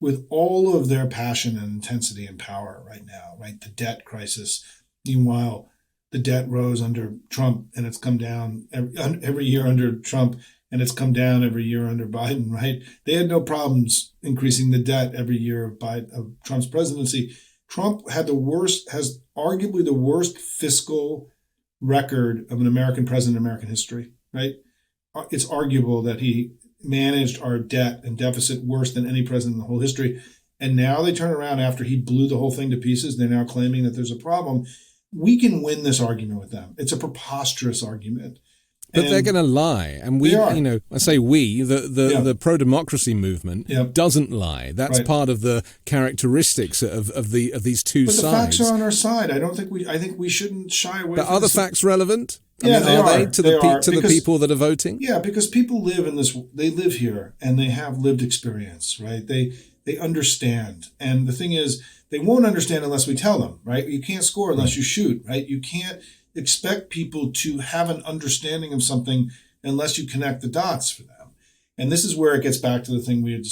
[SPEAKER 2] with all of their passion and intensity and power right now, right? The debt crisis. Meanwhile, the debt rose under Trump and it's come down every year under Trump, and it's come down every year under Biden, right? They had no problems increasing the debt every year of Trump's presidency. Trump has arguably the worst fiscal record of an American president in American history, right? It's arguable that he managed our debt and deficit worse than any president in the whole history. And now they turn around after he blew the whole thing to pieces. They're now claiming that there's a problem. We can win this argument with them. It's a preposterous argument.
[SPEAKER 1] But they're going to lie, and we, I say we, the pro-democracy movement doesn't lie. That's part of the characteristics of these two sides.
[SPEAKER 2] But the facts are on our side. I think we shouldn't shy away.
[SPEAKER 1] But are the facts relevant?
[SPEAKER 2] Are they
[SPEAKER 1] to the people that are voting?
[SPEAKER 2] Yeah, because people live in this. They live here, and they have lived experience, right? They understand, and the thing is, they won't understand unless we tell them, right? You can't score unless you shoot, right? You can't expect people to have an understanding of something unless you connect the dots for them. And this is where it gets back to the thing we had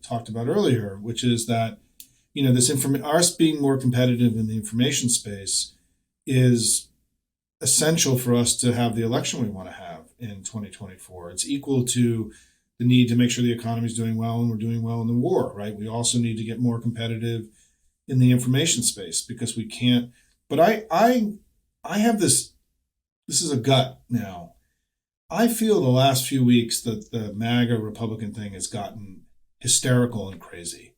[SPEAKER 2] talked about earlier, which is that, us being more competitive in the information space is essential for us to have the election we want to have in 2024. It's equal to the need to make sure the economy is doing well and we're doing well in the war, right? We also need to get more competitive in the information space because we can't. But I have this is a gut now. I feel the last few weeks that the MAGA Republican thing has gotten hysterical and crazy.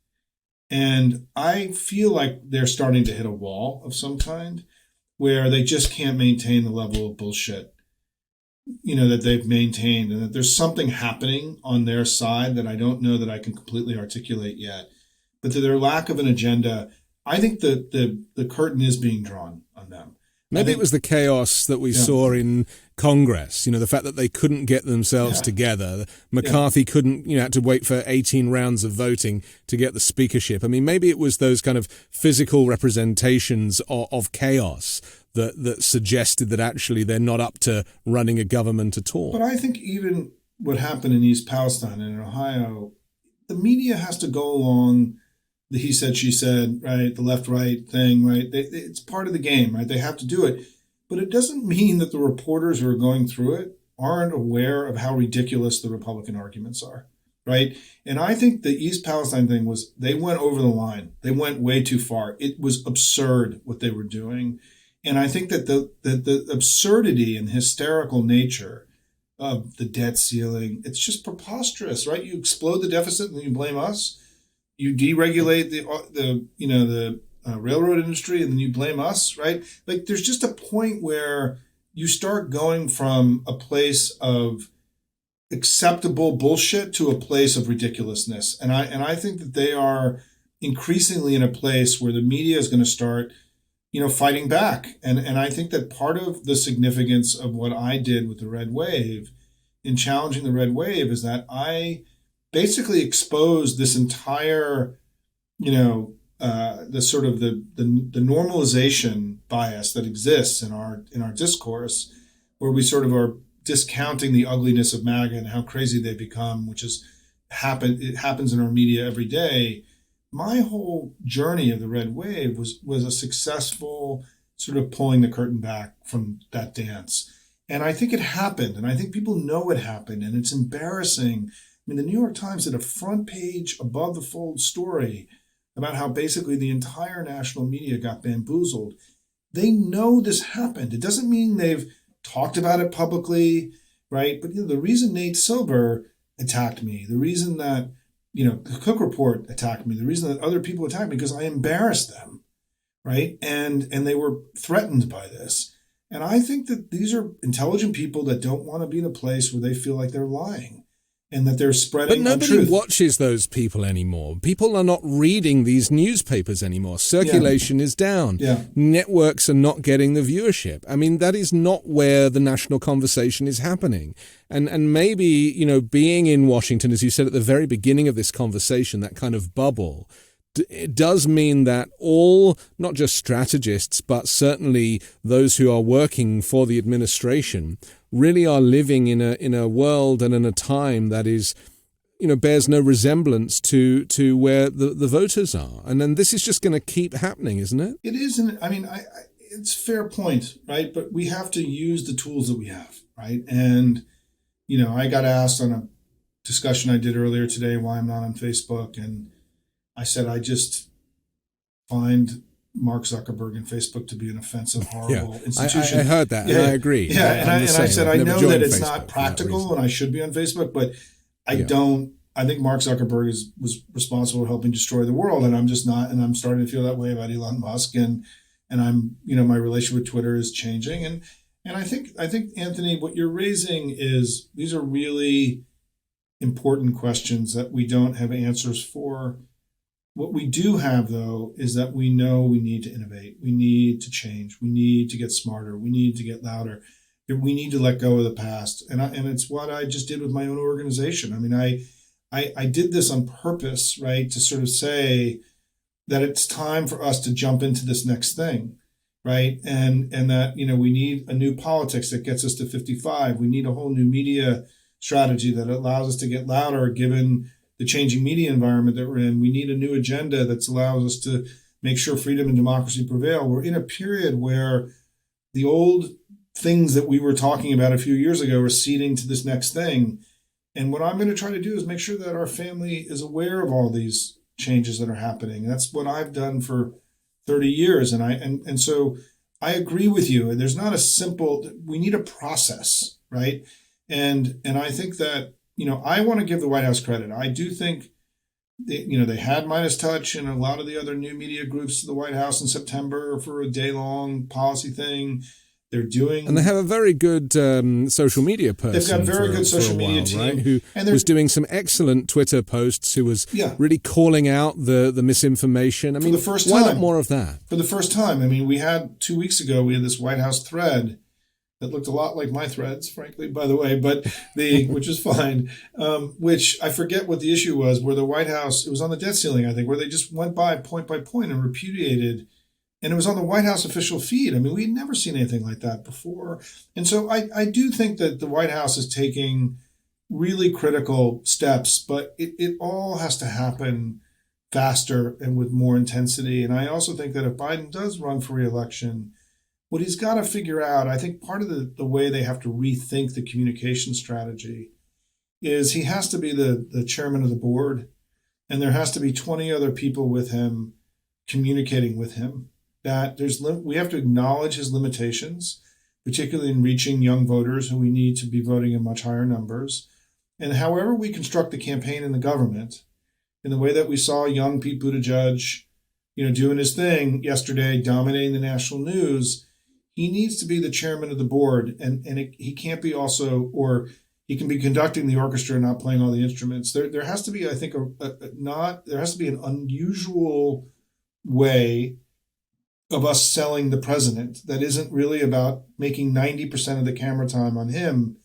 [SPEAKER 2] And I feel like they're starting to hit a wall of some kind where they just can't maintain the level of bullshit, that they've maintained, and that there's something happening on their side that I don't know that I can completely articulate yet. But to their lack of an agenda, I think the curtain is being drawn on them.
[SPEAKER 1] Maybe it was the chaos that we saw in Congress, the fact that they couldn't get themselves together. McCarthy couldn't, had to wait for 18 rounds of voting to get the speakership. I mean, maybe it was those kind of physical representations of chaos that suggested that actually they're not up to running a government at all.
[SPEAKER 2] But I think even what happened in East Palestine and in Ohio, the media has to go along the he said, she said, right? The left-right thing, right? It's part of the game, right? They have to do it. But it doesn't mean that the reporters who are going through it aren't aware of how ridiculous the Republican arguments are, right? And I think the East Palestine thing they went over the line. They went way too far. It was absurd what they were doing. And I think that the absurdity and hysterical nature of the debt ceiling, it's just preposterous, right? You explode the deficit and then you blame us. You deregulate the railroad industry and then you blame us, right? Like there's just a point where you start going from a place of acceptable bullshit to a place of ridiculousness. And I think that they are increasingly in a place where the media is going to start, fighting back. And I think that part of the significance of what I did with the red wave in challenging the red wave is that I basically exposed this entire, the sort of the normalization bias that exists in our discourse, where we sort of are discounting the ugliness of MAGA and how crazy they become, which is it happens in our media every day. My whole journey of the red wave was a successful sort of pulling the curtain back from that dance. And I think it happened, and I think people know it happened, and it's embarrassing. I mean, the New York Times did a front page above the fold story about how basically the entire national media got bamboozled. They know this happened. It doesn't mean they've talked about it publicly, right? But the reason Nate Silver attacked me, the reason that the Cook Report attacked me, the reason that other people attacked me, because I embarrassed them, right? And they were threatened by this. And I think that these are intelligent people that don't want to be in a place where they feel like they're lying and that they're spreading
[SPEAKER 1] untruth. But nobody watches those people anymore. People are not reading these newspapers anymore. Circulation is down.
[SPEAKER 2] Yeah.
[SPEAKER 1] Networks are not getting the viewership. I mean, that is not where the national conversation is happening. And maybe, being in Washington, as you said at the very beginning of this conversation, that kind of bubble, it does mean that all, not just strategists, but certainly those who are working for the administration, really are living in a world and in a time that is bears no resemblance to where the voters are. And then this is just going to keep happening, isn't it?
[SPEAKER 2] It isn't. I mean, it's a fair point, right? But we have to use the tools that we have, right? And, I got asked on a discussion I did earlier today why I'm not on Facebook. And I said, I just find Mark Zuckerberg and Facebook to be an offensive, horrible institution.
[SPEAKER 1] I heard that, and I agree.
[SPEAKER 2] Yeah, and I said, I know that it's not practical and I should be on Facebook, but I don't. I think Mark Zuckerberg was responsible for helping destroy the world, and I'm just not. And I'm starting to feel that way about Elon Musk, and I'm, my relationship with Twitter is changing, and I think Anthony, what you're raising is these are really important questions that we don't have answers for. What we do have, though, is that we know we need to innovate. We need to change. We need to get smarter. We need to get louder. We need to let go of the past. And it's what I just did with my own organization. I mean, I did this on purpose, right, to sort of say that it's time for us to jump into this next thing, right? And that, we need a new politics that gets us to 55. We need a whole new media strategy that allows us to get louder given the changing media environment that we're in. We need a new agenda that allows us to make sure freedom and democracy prevail. We're in a period where the old things that we were talking about a few years ago are ceding to this next thing. And what I'm going to try to do is make sure that our family is aware of all these changes that are happening. That's what I've done for 30 years. And so I agree with you. There's not a simple, we need a process, right? And I think that, I want to give the White House credit. I do think, they had MeidasTouch and a lot of the other new media groups to the White House in September for a day-long policy thing. They're doing,
[SPEAKER 1] and they have a very good social media person.
[SPEAKER 2] They've got very good social media team,
[SPEAKER 1] right? Who was doing some excellent Twitter posts. Who was really calling out the misinformation. I mean,
[SPEAKER 2] for the first
[SPEAKER 1] why
[SPEAKER 2] time,
[SPEAKER 1] not more of that?
[SPEAKER 2] For the first time, I mean, we had 2 weeks ago. We had this White House thread that looked a lot like my threads, frankly, by the way, but which is fine. Which I forget what the issue was. Where the White House, it was on the debt ceiling, I think, where they just went by point and repudiated. And it was on the White House official feed. I mean, we'd never seen anything like that before. And so I do think that the White House is taking really critical steps, but it all has to happen faster and with more intensity. And I also think that if Biden does run for reelection, what he's got to figure out, I think part of the way they have to rethink the communication strategy is he has to be the chairman of the board, and there has to be 20 other people with him communicating with him. That we have to acknowledge his limitations, particularly in reaching young voters who we need to be voting in much higher numbers. And however we construct the campaign and the government, in the way that we saw young Pete Buttigieg, doing his thing yesterday, dominating the national news, he needs to be the chairman of the board, and he can't be also, or he can be conducting the orchestra and not playing all the instruments. There has to be, I think, there has to be an unusual way of us selling the president that isn't really about making 90% of the camera time on him.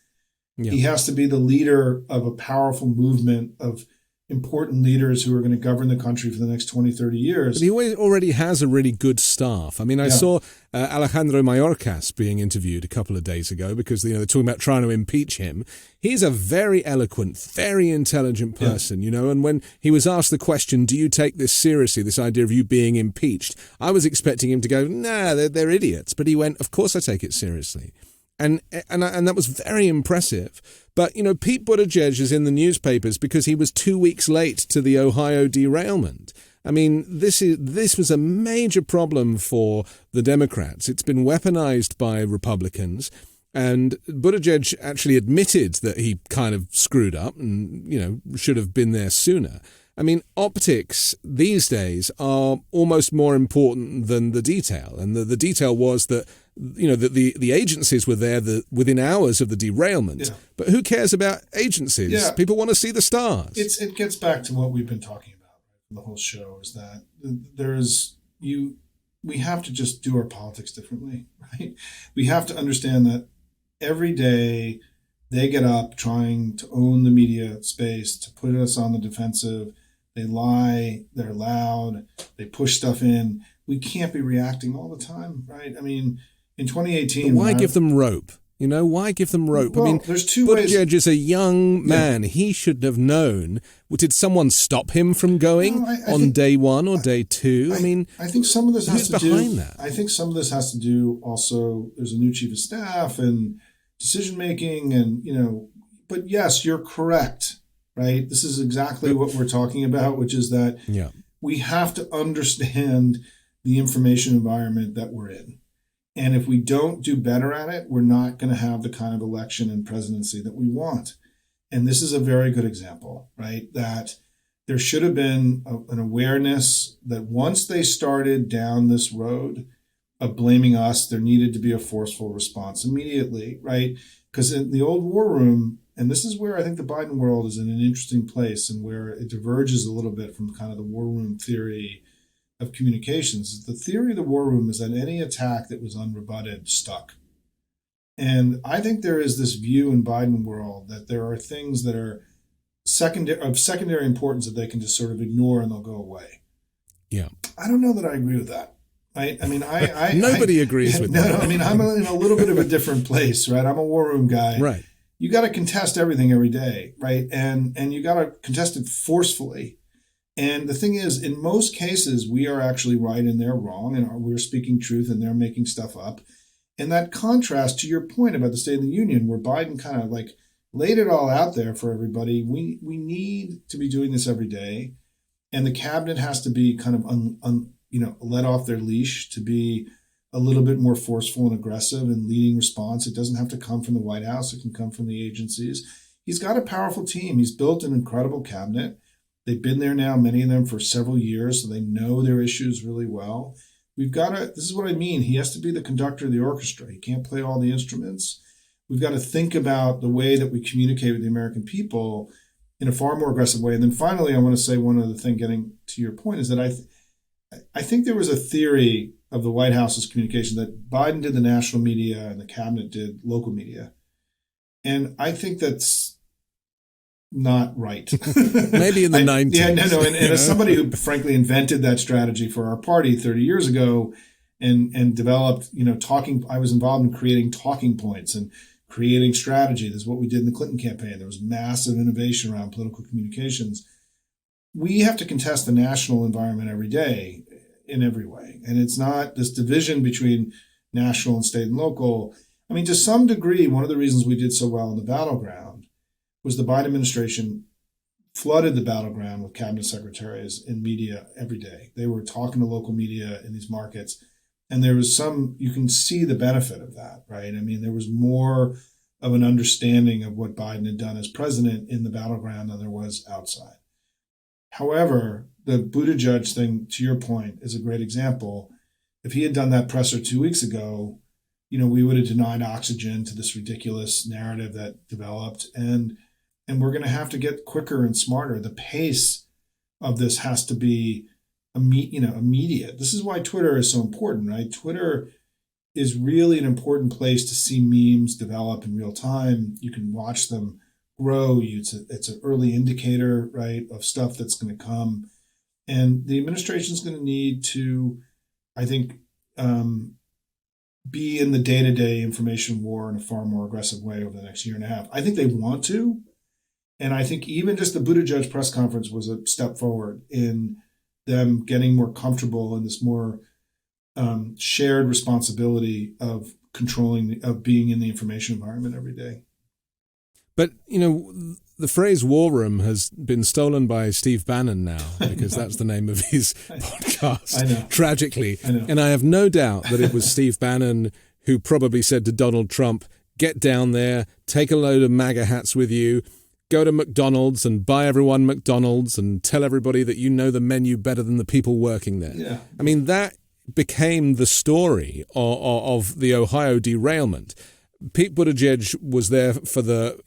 [SPEAKER 2] Yeah. He has to be the leader of a powerful movement of important leaders who are going to govern the country for the next 20, 30 years.
[SPEAKER 1] But he already has a really good staff. I mean, I saw Alejandro Mayorkas being interviewed a couple of days ago because they're talking about trying to impeach him. He's a very eloquent, very intelligent person, and when he was asked the question, do you take this seriously, this idea of you being impeached? I was expecting him to go, nah, they're idiots. But he went, of course I take it seriously. And that was very impressive. But, Pete Buttigieg is in the newspapers because he was 2 weeks late to the Ohio derailment. I mean, this was a major problem for the Democrats. It's been weaponized by Republicans. And Buttigieg actually admitted that he kind of screwed up and, should have been there sooner. I mean, optics these days are almost more important than the detail. And the detail was that, the agencies were there within hours of the derailment. Yeah. But who cares about agencies? Yeah. People want to see the stars.
[SPEAKER 2] It gets back to what we've been talking about the whole show, is that we have to just do our politics differently, right? We have to understand that every day they get up trying to own the media space, to put us on the defensive. They lie, they're loud, they push stuff in. We can't be reacting all the time, right? I mean, in 2018...
[SPEAKER 1] But why give them rope? You know, why give them rope?
[SPEAKER 2] Well,
[SPEAKER 1] I mean,
[SPEAKER 2] there's two ways.
[SPEAKER 1] Buttigieg is a young man. He should have known. Did someone stop him from going on day one or day two?
[SPEAKER 2] I think some of this has to do.
[SPEAKER 1] Behind that?
[SPEAKER 2] I think some of this has to do also. There's a new chief of staff and decision making, and But yes, you're correct. Right. This is exactly what we're talking about, which is that we have to understand the information environment that we're in. And if we don't do better at it, we're not going to have the kind of election and presidency that we want. And this is a very good example, right? That there should have been an awareness that once they started down this road of blaming us, there needed to be a forceful response immediately, right? Because in the old war room, and this is where I think the Biden world is in an interesting place and where it diverges a little bit from kind of the war room theory of communications. The theory of the war room is that any attack that was unrebutted stuck. And I think there is this view in Biden world that there are things that are of secondary importance that they can just sort of ignore and they'll go away.
[SPEAKER 1] Yeah.
[SPEAKER 2] I don't know that I agree with that. Right? I mean,
[SPEAKER 1] Nobody agrees with that.
[SPEAKER 2] No, I mean, I'm in a little bit of a different place, right? I'm a war room guy.
[SPEAKER 1] Right.
[SPEAKER 2] You got to contest everything every day, right? And you got to contest it forcefully. And the thing is, in most cases, we are actually right and they're wrong, and we're speaking truth and they're making stuff up. And that contrast to your point about the State of the Union, where Biden kind of like laid it all out there for everybody. We need to be doing this every day, and the cabinet has to be kind of let off their leash to be a little bit more forceful and aggressive and leading response. It doesn't have to come from the White House. It can come from the agencies. He's got a powerful team. He's built an incredible cabinet. They've been there now, many of them, for several years, so they know their issues really well. This is what I mean. He has to be the conductor of the orchestra. He can't play all the instruments. We've got to think about the way that we communicate with the American people in a far more aggressive way. And then finally, I want to say one other thing, getting to your point, is that I think there was a theory of the White House's communication that Biden did the national media and the cabinet did local media. And I think that's not right.
[SPEAKER 1] Maybe in the 90s.
[SPEAKER 2] Yeah, no. And as somebody who frankly invented that strategy for our party 30 years ago and developed, I was involved in creating talking points and creating strategy. This is what we did in the Clinton campaign. There was massive innovation around political communications. We have to contest the national environment every day in every way. And it's not this division between national and state and local. I mean, to some degree, one of the reasons we did so well in the battleground was the Biden administration flooded the battleground with cabinet secretaries and media every day. They were talking to local media in these markets. And there was you can see the benefit of that, right? I mean, there was more of an understanding of what Biden had done as president in the battleground than there was outside. However, the Buttigieg thing, to your point, is a great example. If he had done that presser 2 weeks ago, we would have denied oxygen to this ridiculous narrative that developed. And we're going to have to get quicker and smarter. The pace of this has to be immediate. This is why Twitter is so important, right? Twitter is really an important place to see memes develop in real time. You can watch them grow. It's an early indicator, right, of stuff that's going to come. And the administration is going to need to, I think, be in the day-to-day information war in a far more aggressive way over the next year and a half. I think they want to. And I think even just the Buttigieg press conference was a step forward in them getting more comfortable in this more shared responsibility of of being in the information environment every day.
[SPEAKER 1] But, the phrase war room has been stolen by Steve Bannon now, because that's the name of his podcast,
[SPEAKER 2] I know.
[SPEAKER 1] Tragically.
[SPEAKER 2] I know.
[SPEAKER 1] And I have no doubt that it was Steve Bannon who probably said to Donald Trump, get down there, take a load of MAGA hats with you, go to McDonald's and buy everyone McDonald's and tell everybody that you know the menu better than the people working there.
[SPEAKER 2] Yeah.
[SPEAKER 1] I mean, that became the story of the Ohio derailment. Pete Buttigieg was there for the,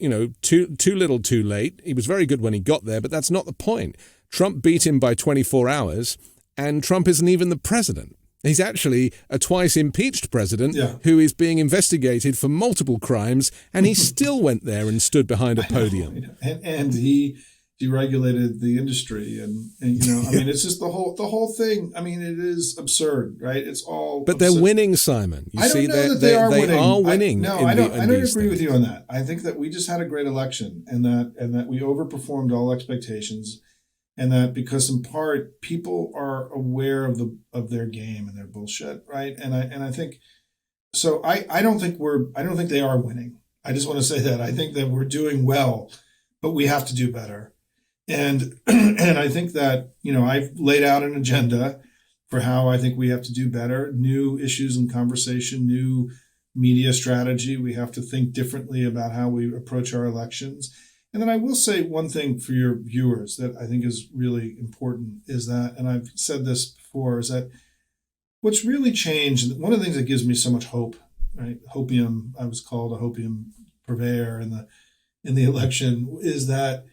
[SPEAKER 1] too little, too late. He was very good when he got there, but that's not the point. Trump beat him by 24 hours, and Trump isn't even the president. He's actually a twice impeached president who is being investigated for multiple crimes, and he still went there and stood behind a podium.
[SPEAKER 2] And he deregulated the industry, and I mean, it's just the whole thing. I mean, it is absurd, right? It's all.
[SPEAKER 1] But
[SPEAKER 2] absurd.
[SPEAKER 1] they're winning, Simon.
[SPEAKER 2] I don't know that they are winning.
[SPEAKER 1] They are winning.
[SPEAKER 2] I don't agree with you on that. I think that we just had a great election, and that we overperformed all expectations, and that because in part people are aware of their game and their bullshit, right? And I think so. I don't think they are winning. I just want to say that I think that we're doing well, but we have to do better. And I think that, I've laid out an agenda for how I think we have to do better, new issues in conversation, new media strategy. We have to think differently about how we approach our elections. And then I will say one thing for your viewers that I think is really important is that, and I've said this before, is that what's really changed, one of the things that gives me so much hope, right? Hopium, I was called a hopium purveyor in the election, is that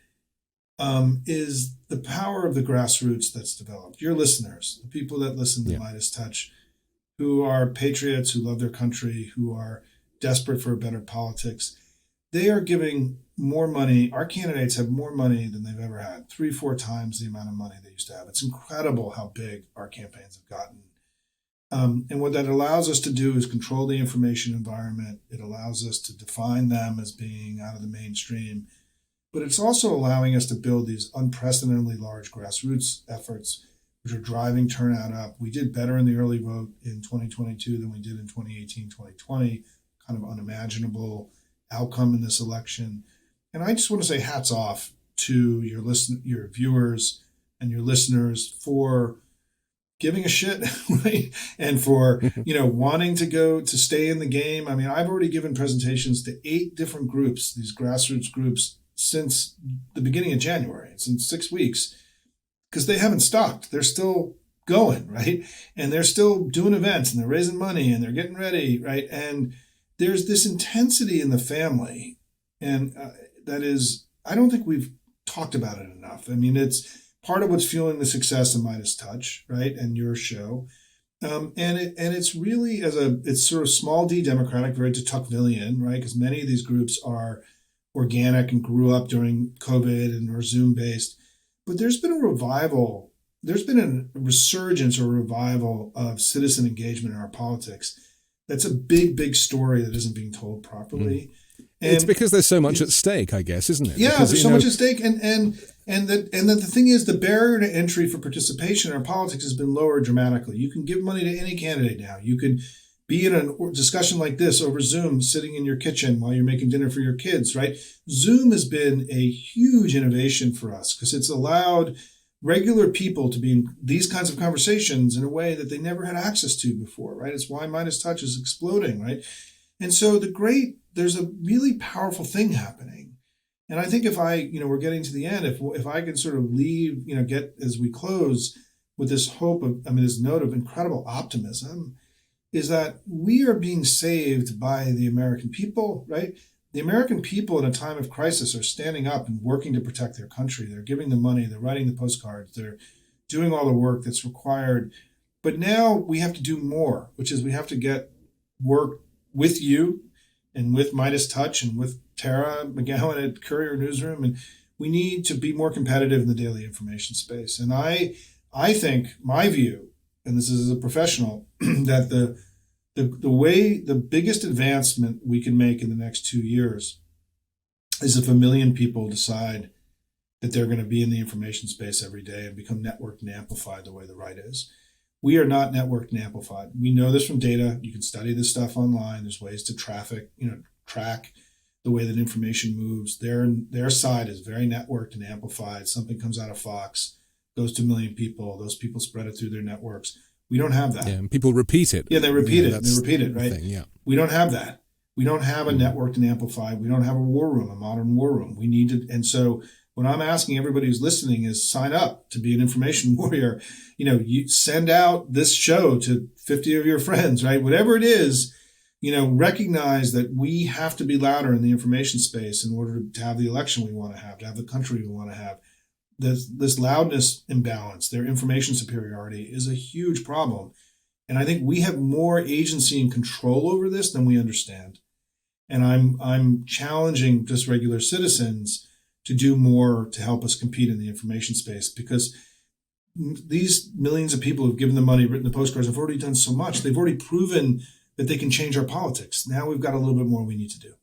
[SPEAKER 2] is the power of the grassroots that's developed. Your listeners, the people that listen to MeidasTouch, who are patriots, who love their country, who are desperate for a better politics, they are giving more money. Our candidates have more money than they've ever had, 3-4 times the amount of money they used to have. It's incredible how big our campaigns have gotten. And what that allows us to do is control the information environment. It allows us to define them as being out of the mainstream. But it's also allowing us to build these unprecedentedly large grassroots efforts, which are driving turnout up. We did better in the early vote in 2022 than we did in 2018, 2020, kind of unimaginable outcome in this election. And I just want to say hats off to your viewers and your listeners for giving a shit, right? And for, wanting to stay in the game. I mean, I've already given presentations to 8 different groups, these grassroots groups, since the beginning of January, since 6 weeks, because they haven't stopped. They're still going, right? And they're still doing events, and they're raising money, and they're getting ready, right? And there's this intensity in the family, and that is, I don't think we've talked about it enough. I mean, it's part of what's fueling the success of MeidasTouch, right, and your show. And it's really it's sort of small d democratic, very de Tocquevillian, right? Because many of these groups are organic and grew up during COVID and are Zoom based. But there's been a revival. There's been a resurgence or revival of citizen engagement in our politics. That's a big, big story that isn't being told properly. And
[SPEAKER 1] it's because there's so much at stake, I guess, isn't it?
[SPEAKER 2] Yeah,
[SPEAKER 1] because,
[SPEAKER 2] there's so much at stake, and the thing is, the barrier to entry for participation in our politics has been lowered dramatically. You can give money to any candidate now. You can be in a discussion like this over Zoom, sitting in your kitchen while you're making dinner for your kids, right? Zoom has been a huge innovation for us because it's allowed regular people to be in these kinds of conversations in a way that they never had access to before, right? It's why MeidasTouch is exploding, right? And so there's a really powerful thing happening. And I think if we're getting to the end, if I can sort of leave, get as we close with this hope of, this note of incredible optimism, is that we are being saved by the American people, right? The American people in a time of crisis are standing up and working to protect their country. They're giving the money, they're writing the postcards, they're doing all the work that's required. But now we have to do more, which is we have to get work with you and with MeidasTouch and with Tara McGowan at Courier Newsroom. And we need to be more competitive in the daily information space. And I think my view, and this is as a professional, that the biggest advancement we can make in the next 2 years is if 1 million people decide that they're going to be in the information space every day and become networked and amplified the way the right is. We are not networked and amplified. We know this from data. You can study this stuff online. There's ways to track the way that information moves. Their side is very networked and amplified. Something comes out of Fox, goes to 1 million people. Those people spread it through their networks. We don't have that.
[SPEAKER 1] Yeah, and people repeat it.
[SPEAKER 2] Yeah, they repeat it. They repeat it, right?
[SPEAKER 1] Thing, yeah.
[SPEAKER 2] We don't have that. We don't have a networked and amplified. We don't have a war room, a modern war room. We need to, and so what I'm asking everybody who's listening is sign up to be an information warrior. You send out this show to 50 of your friends, right? Whatever it is, recognize that we have to be louder in the information space in order to have the election we want to have the country we want to have. This loudness imbalance, their information superiority is a huge problem. And I think we have more agency and control over this than we understand. And I'm challenging just regular citizens to do more to help us compete in the information space, because these millions of people who've given the money, written the postcards, have already done so much. They've already proven that they can change our politics. Now we've got a little bit more we need to do.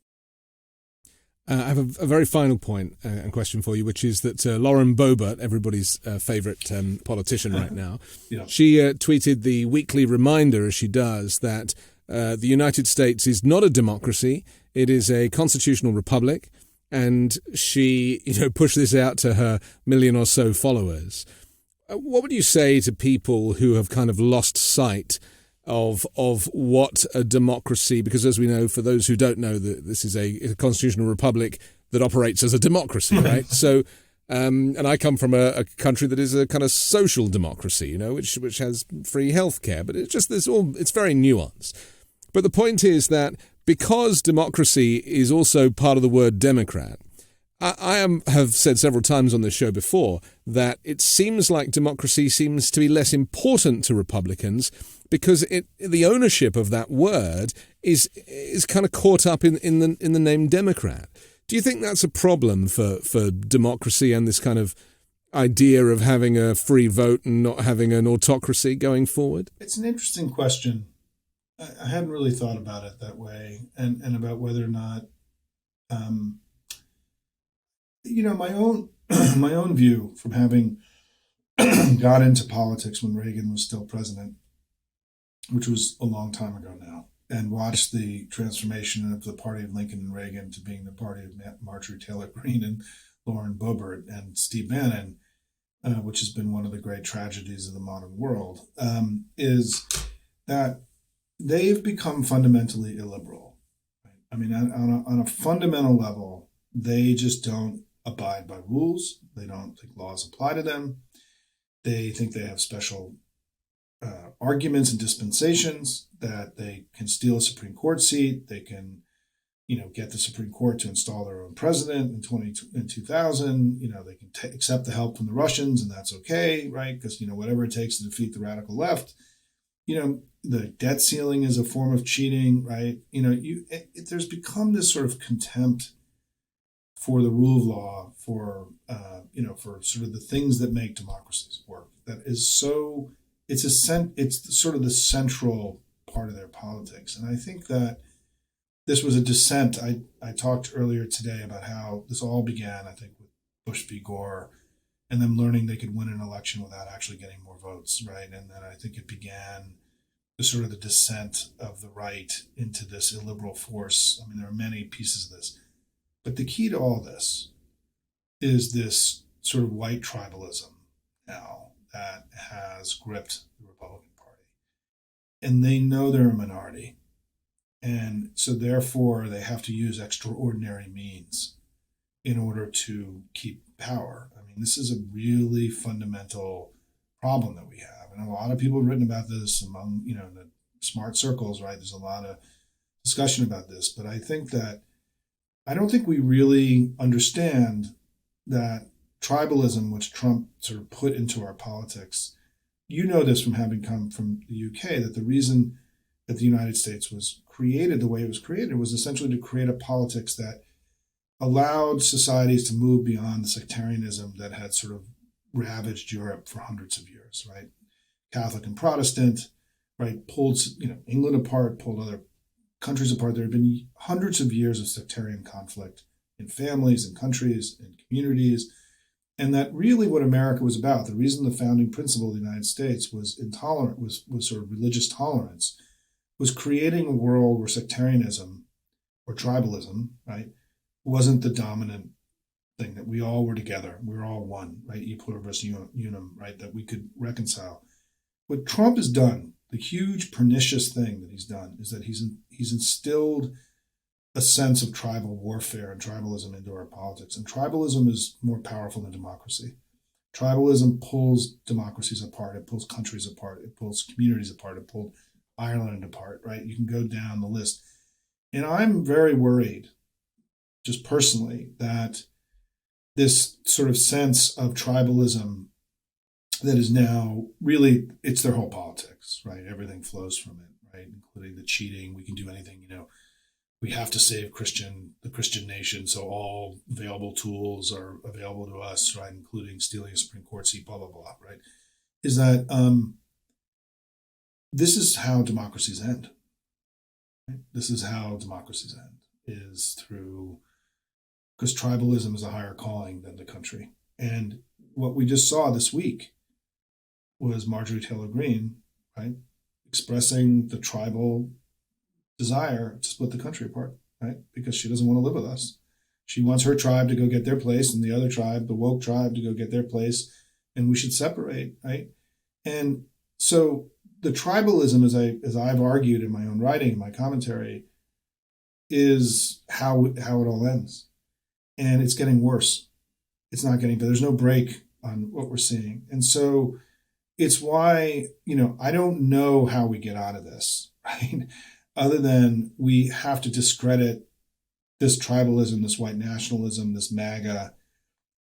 [SPEAKER 1] I have a very final point and question for you, which is that Lauren Boebert, everybody's favorite politician right now,
[SPEAKER 2] Yeah.
[SPEAKER 1] she tweeted the weekly reminder, as she does, that the United States is not a democracy. It is a constitutional republic. And she, pushed this out to her million or so followers. What would you say to people who have kind of lost sight of what a democracy, because as we know, for those who don't know, that this is a constitutional republic that operates as a democracy, right? So, and I come from a country that is a kind of social democracy, which has free healthcare, but it's very nuanced. But the point is that because democracy is also part of the word Democrat, have said several times on this show before that it seems like democracy seems to be less important to Republicans because the ownership of that word is kind of caught up in the name Democrat. Do you think that's a problem for democracy and this kind of idea of having a free vote and not having an autocracy going forward?
[SPEAKER 2] It's an interesting question. I hadn't really thought about it that way, and about whether or not, my own view from having got into politics when Reagan was still president, which was a long time ago now, and watched the transformation of the party of Lincoln and Reagan to being the party of Marjorie Taylor Greene and Lauren Boebert and Steve Bannon, which has been one of the great tragedies of the modern world, is that they've become fundamentally illiberal. Right? I mean, on a fundamental level, they just don't abide by rules. They don't think laws apply to them. They think they have special arguments and dispensations, that they can steal a Supreme Court seat. They can, get the Supreme Court to install their own president in 2000. They can accept the help from the Russians, and that's okay, right? Because, whatever it takes to defeat the radical left. The debt ceiling is a form of cheating, right? There's become this sort of contempt for the rule of law, for sort of the things that make democracies work. That is so, it's sort of the central part of their politics. And I think that this was a descent. I talked earlier today about how this all began, I think, with Bush v. Gore, and them learning they could win an election without actually getting more votes, right? And then I think it began sort of the descent of the right into this illiberal force. I mean, there are many pieces of this. But the key to all this is this sort of white tribalism now that has gripped the Republican Party. And they know they're a minority. And so therefore they have to use extraordinary means in order to keep power. I mean, this is a really fundamental problem that we have. And a lot of people have written about this among, in the smart circles, right? There's a lot of discussion about this. But I don't think we really understand that tribalism, which Trump sort of put into our politics, this from having come from the UK, that the reason that the United States was created the way it was created was essentially to create a politics that allowed societies to move beyond the sectarianism that had sort of ravaged Europe for hundreds of years, right? Catholic and Protestant, right? Pulled, England apart, pulled other countries apart. There have been hundreds of years of sectarian conflict in families and countries and communities. And that really what America was about, the reason the founding principle of the United States was sort of religious tolerance, was creating a world where sectarianism or tribalism, right, wasn't the dominant thing, that we all were together. We were all one, right? E pluribus unum, right? That we could reconcile. What Trump has done, the huge pernicious thing that he's done, is that he's instilled a sense of tribal warfare and tribalism into our politics. And tribalism is more powerful than democracy. Tribalism pulls democracies apart. It pulls countries apart. It pulls communities apart. It pulled Ireland apart, right? You can go down the list. And I'm very worried, just personally, that this sort of sense of tribalism that is now really, it's their whole politics, right? Everything flows from it, right? Including the cheating. We can do anything, we have to save the Christian nation, so all available tools are available to us, right, including stealing a Supreme Court seat, blah, blah, blah, right, is that this is how democracies end. Right? This is how democracies end, is through, because tribalism is a higher calling than the country. And what we just saw this week was Marjorie Taylor Greene, right, expressing the tribal desire to split the country apart, right, because she doesn't want to live with us. She wants her tribe to go get their place and the other tribe, the woke tribe, to go get their place, and we should separate, right? And so the tribalism, as I've argued in my own writing, in my commentary, is how it all ends. And it's getting worse. It's not getting better. There's no break on what we're seeing. And so it's why, I don't know how we get out of this, right? Other than we have to discredit this tribalism, this white nationalism, this MAGA,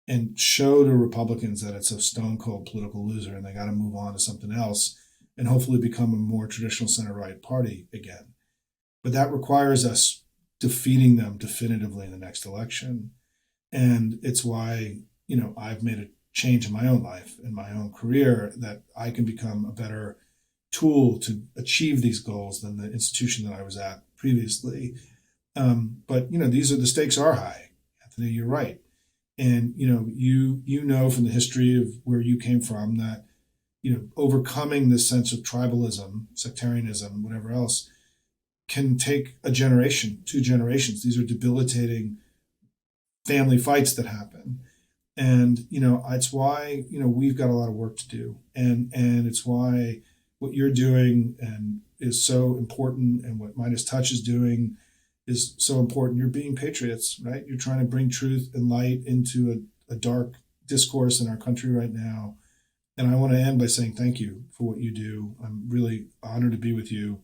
[SPEAKER 2] and show to Republicans that it's a stone cold political loser and they got to move on to something else and hopefully become a more traditional center-right party again. But that requires us defeating them definitively in the next election. And it's why, I've made a change in my own life, in my own career, that I can become a better tool to achieve these goals than the institution that I was at previously. But the stakes are high. Anthony, you're right. And, you know from the history of where you came from that, overcoming this sense of tribalism, sectarianism, whatever else, can take a generation, 2 generations. These are debilitating family fights that happen. And, it's why, we've got a lot of work to do. And it's why what you're doing and is so important, and what MeidasTouch is doing is so important. You're being patriots, right? You're trying to bring truth and light into a dark discourse in our country right now. And I want to end by saying thank you for what you do. I'm really honored to be with you.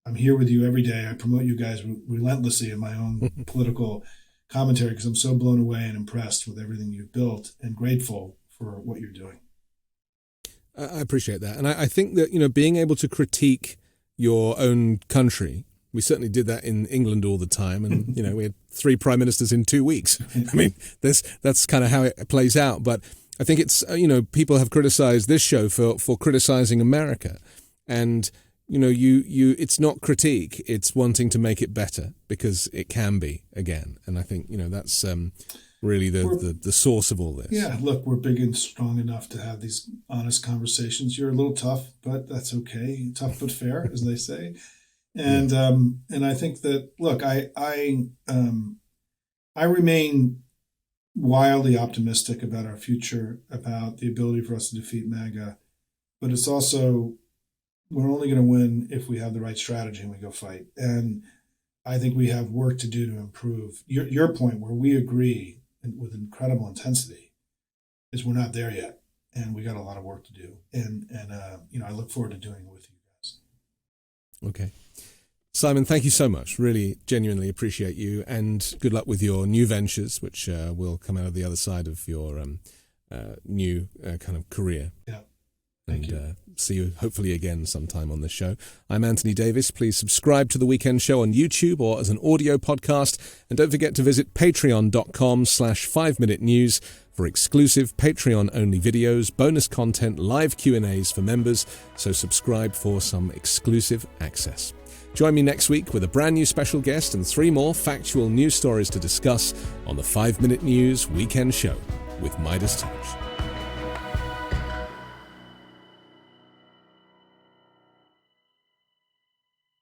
[SPEAKER 2] I'm here with you every day. I promote you guys relentlessly in my own political commentary because I'm so blown away and impressed with everything you've built and grateful for what you're doing.
[SPEAKER 1] I appreciate that. And I think that, being able to critique your own country, we certainly did that in England all the time. And, we had 3 prime ministers in 2 weeks. I mean, that's kind of how it plays out. But I think it's, people have criticized this show for criticizing America. And, it's not critique, it's wanting to make it better because it can be again. And I think, that's really the source of all this. Yeah,
[SPEAKER 2] look, we're big and strong enough to have these honest conversations. You're a little tough, but that's okay. Tough but fair, as they say. And and I think that, look, I remain wildly optimistic about our future, about the ability for us to defeat MAGA, but it's also, we're only going to win if we have the right strategy and we go fight. And I think we have work to do to improve. Your point, where we agree with incredible intensity, is we're not there yet, and we got a lot of work to do. And I look forward to doing it with you guys.
[SPEAKER 1] Okay. Simon, thank you so much. Really, genuinely appreciate you, and good luck with your new ventures, which will come out of the other side of your new kind of career.
[SPEAKER 2] Yeah. Thank you.
[SPEAKER 1] And see you hopefully again sometime on this show. I'm Anthony Davis. Please subscribe to The Weekend Show on YouTube or as an audio podcast. And don't forget to visit patreon.com/5Minute News for exclusive Patreon-only videos, bonus content, live Q&As for members. So subscribe for some exclusive access. Join me next week with a brand new special guest and 3 more factual news stories to discuss on the 5 Minute News Weekend Show with MeidasTouch.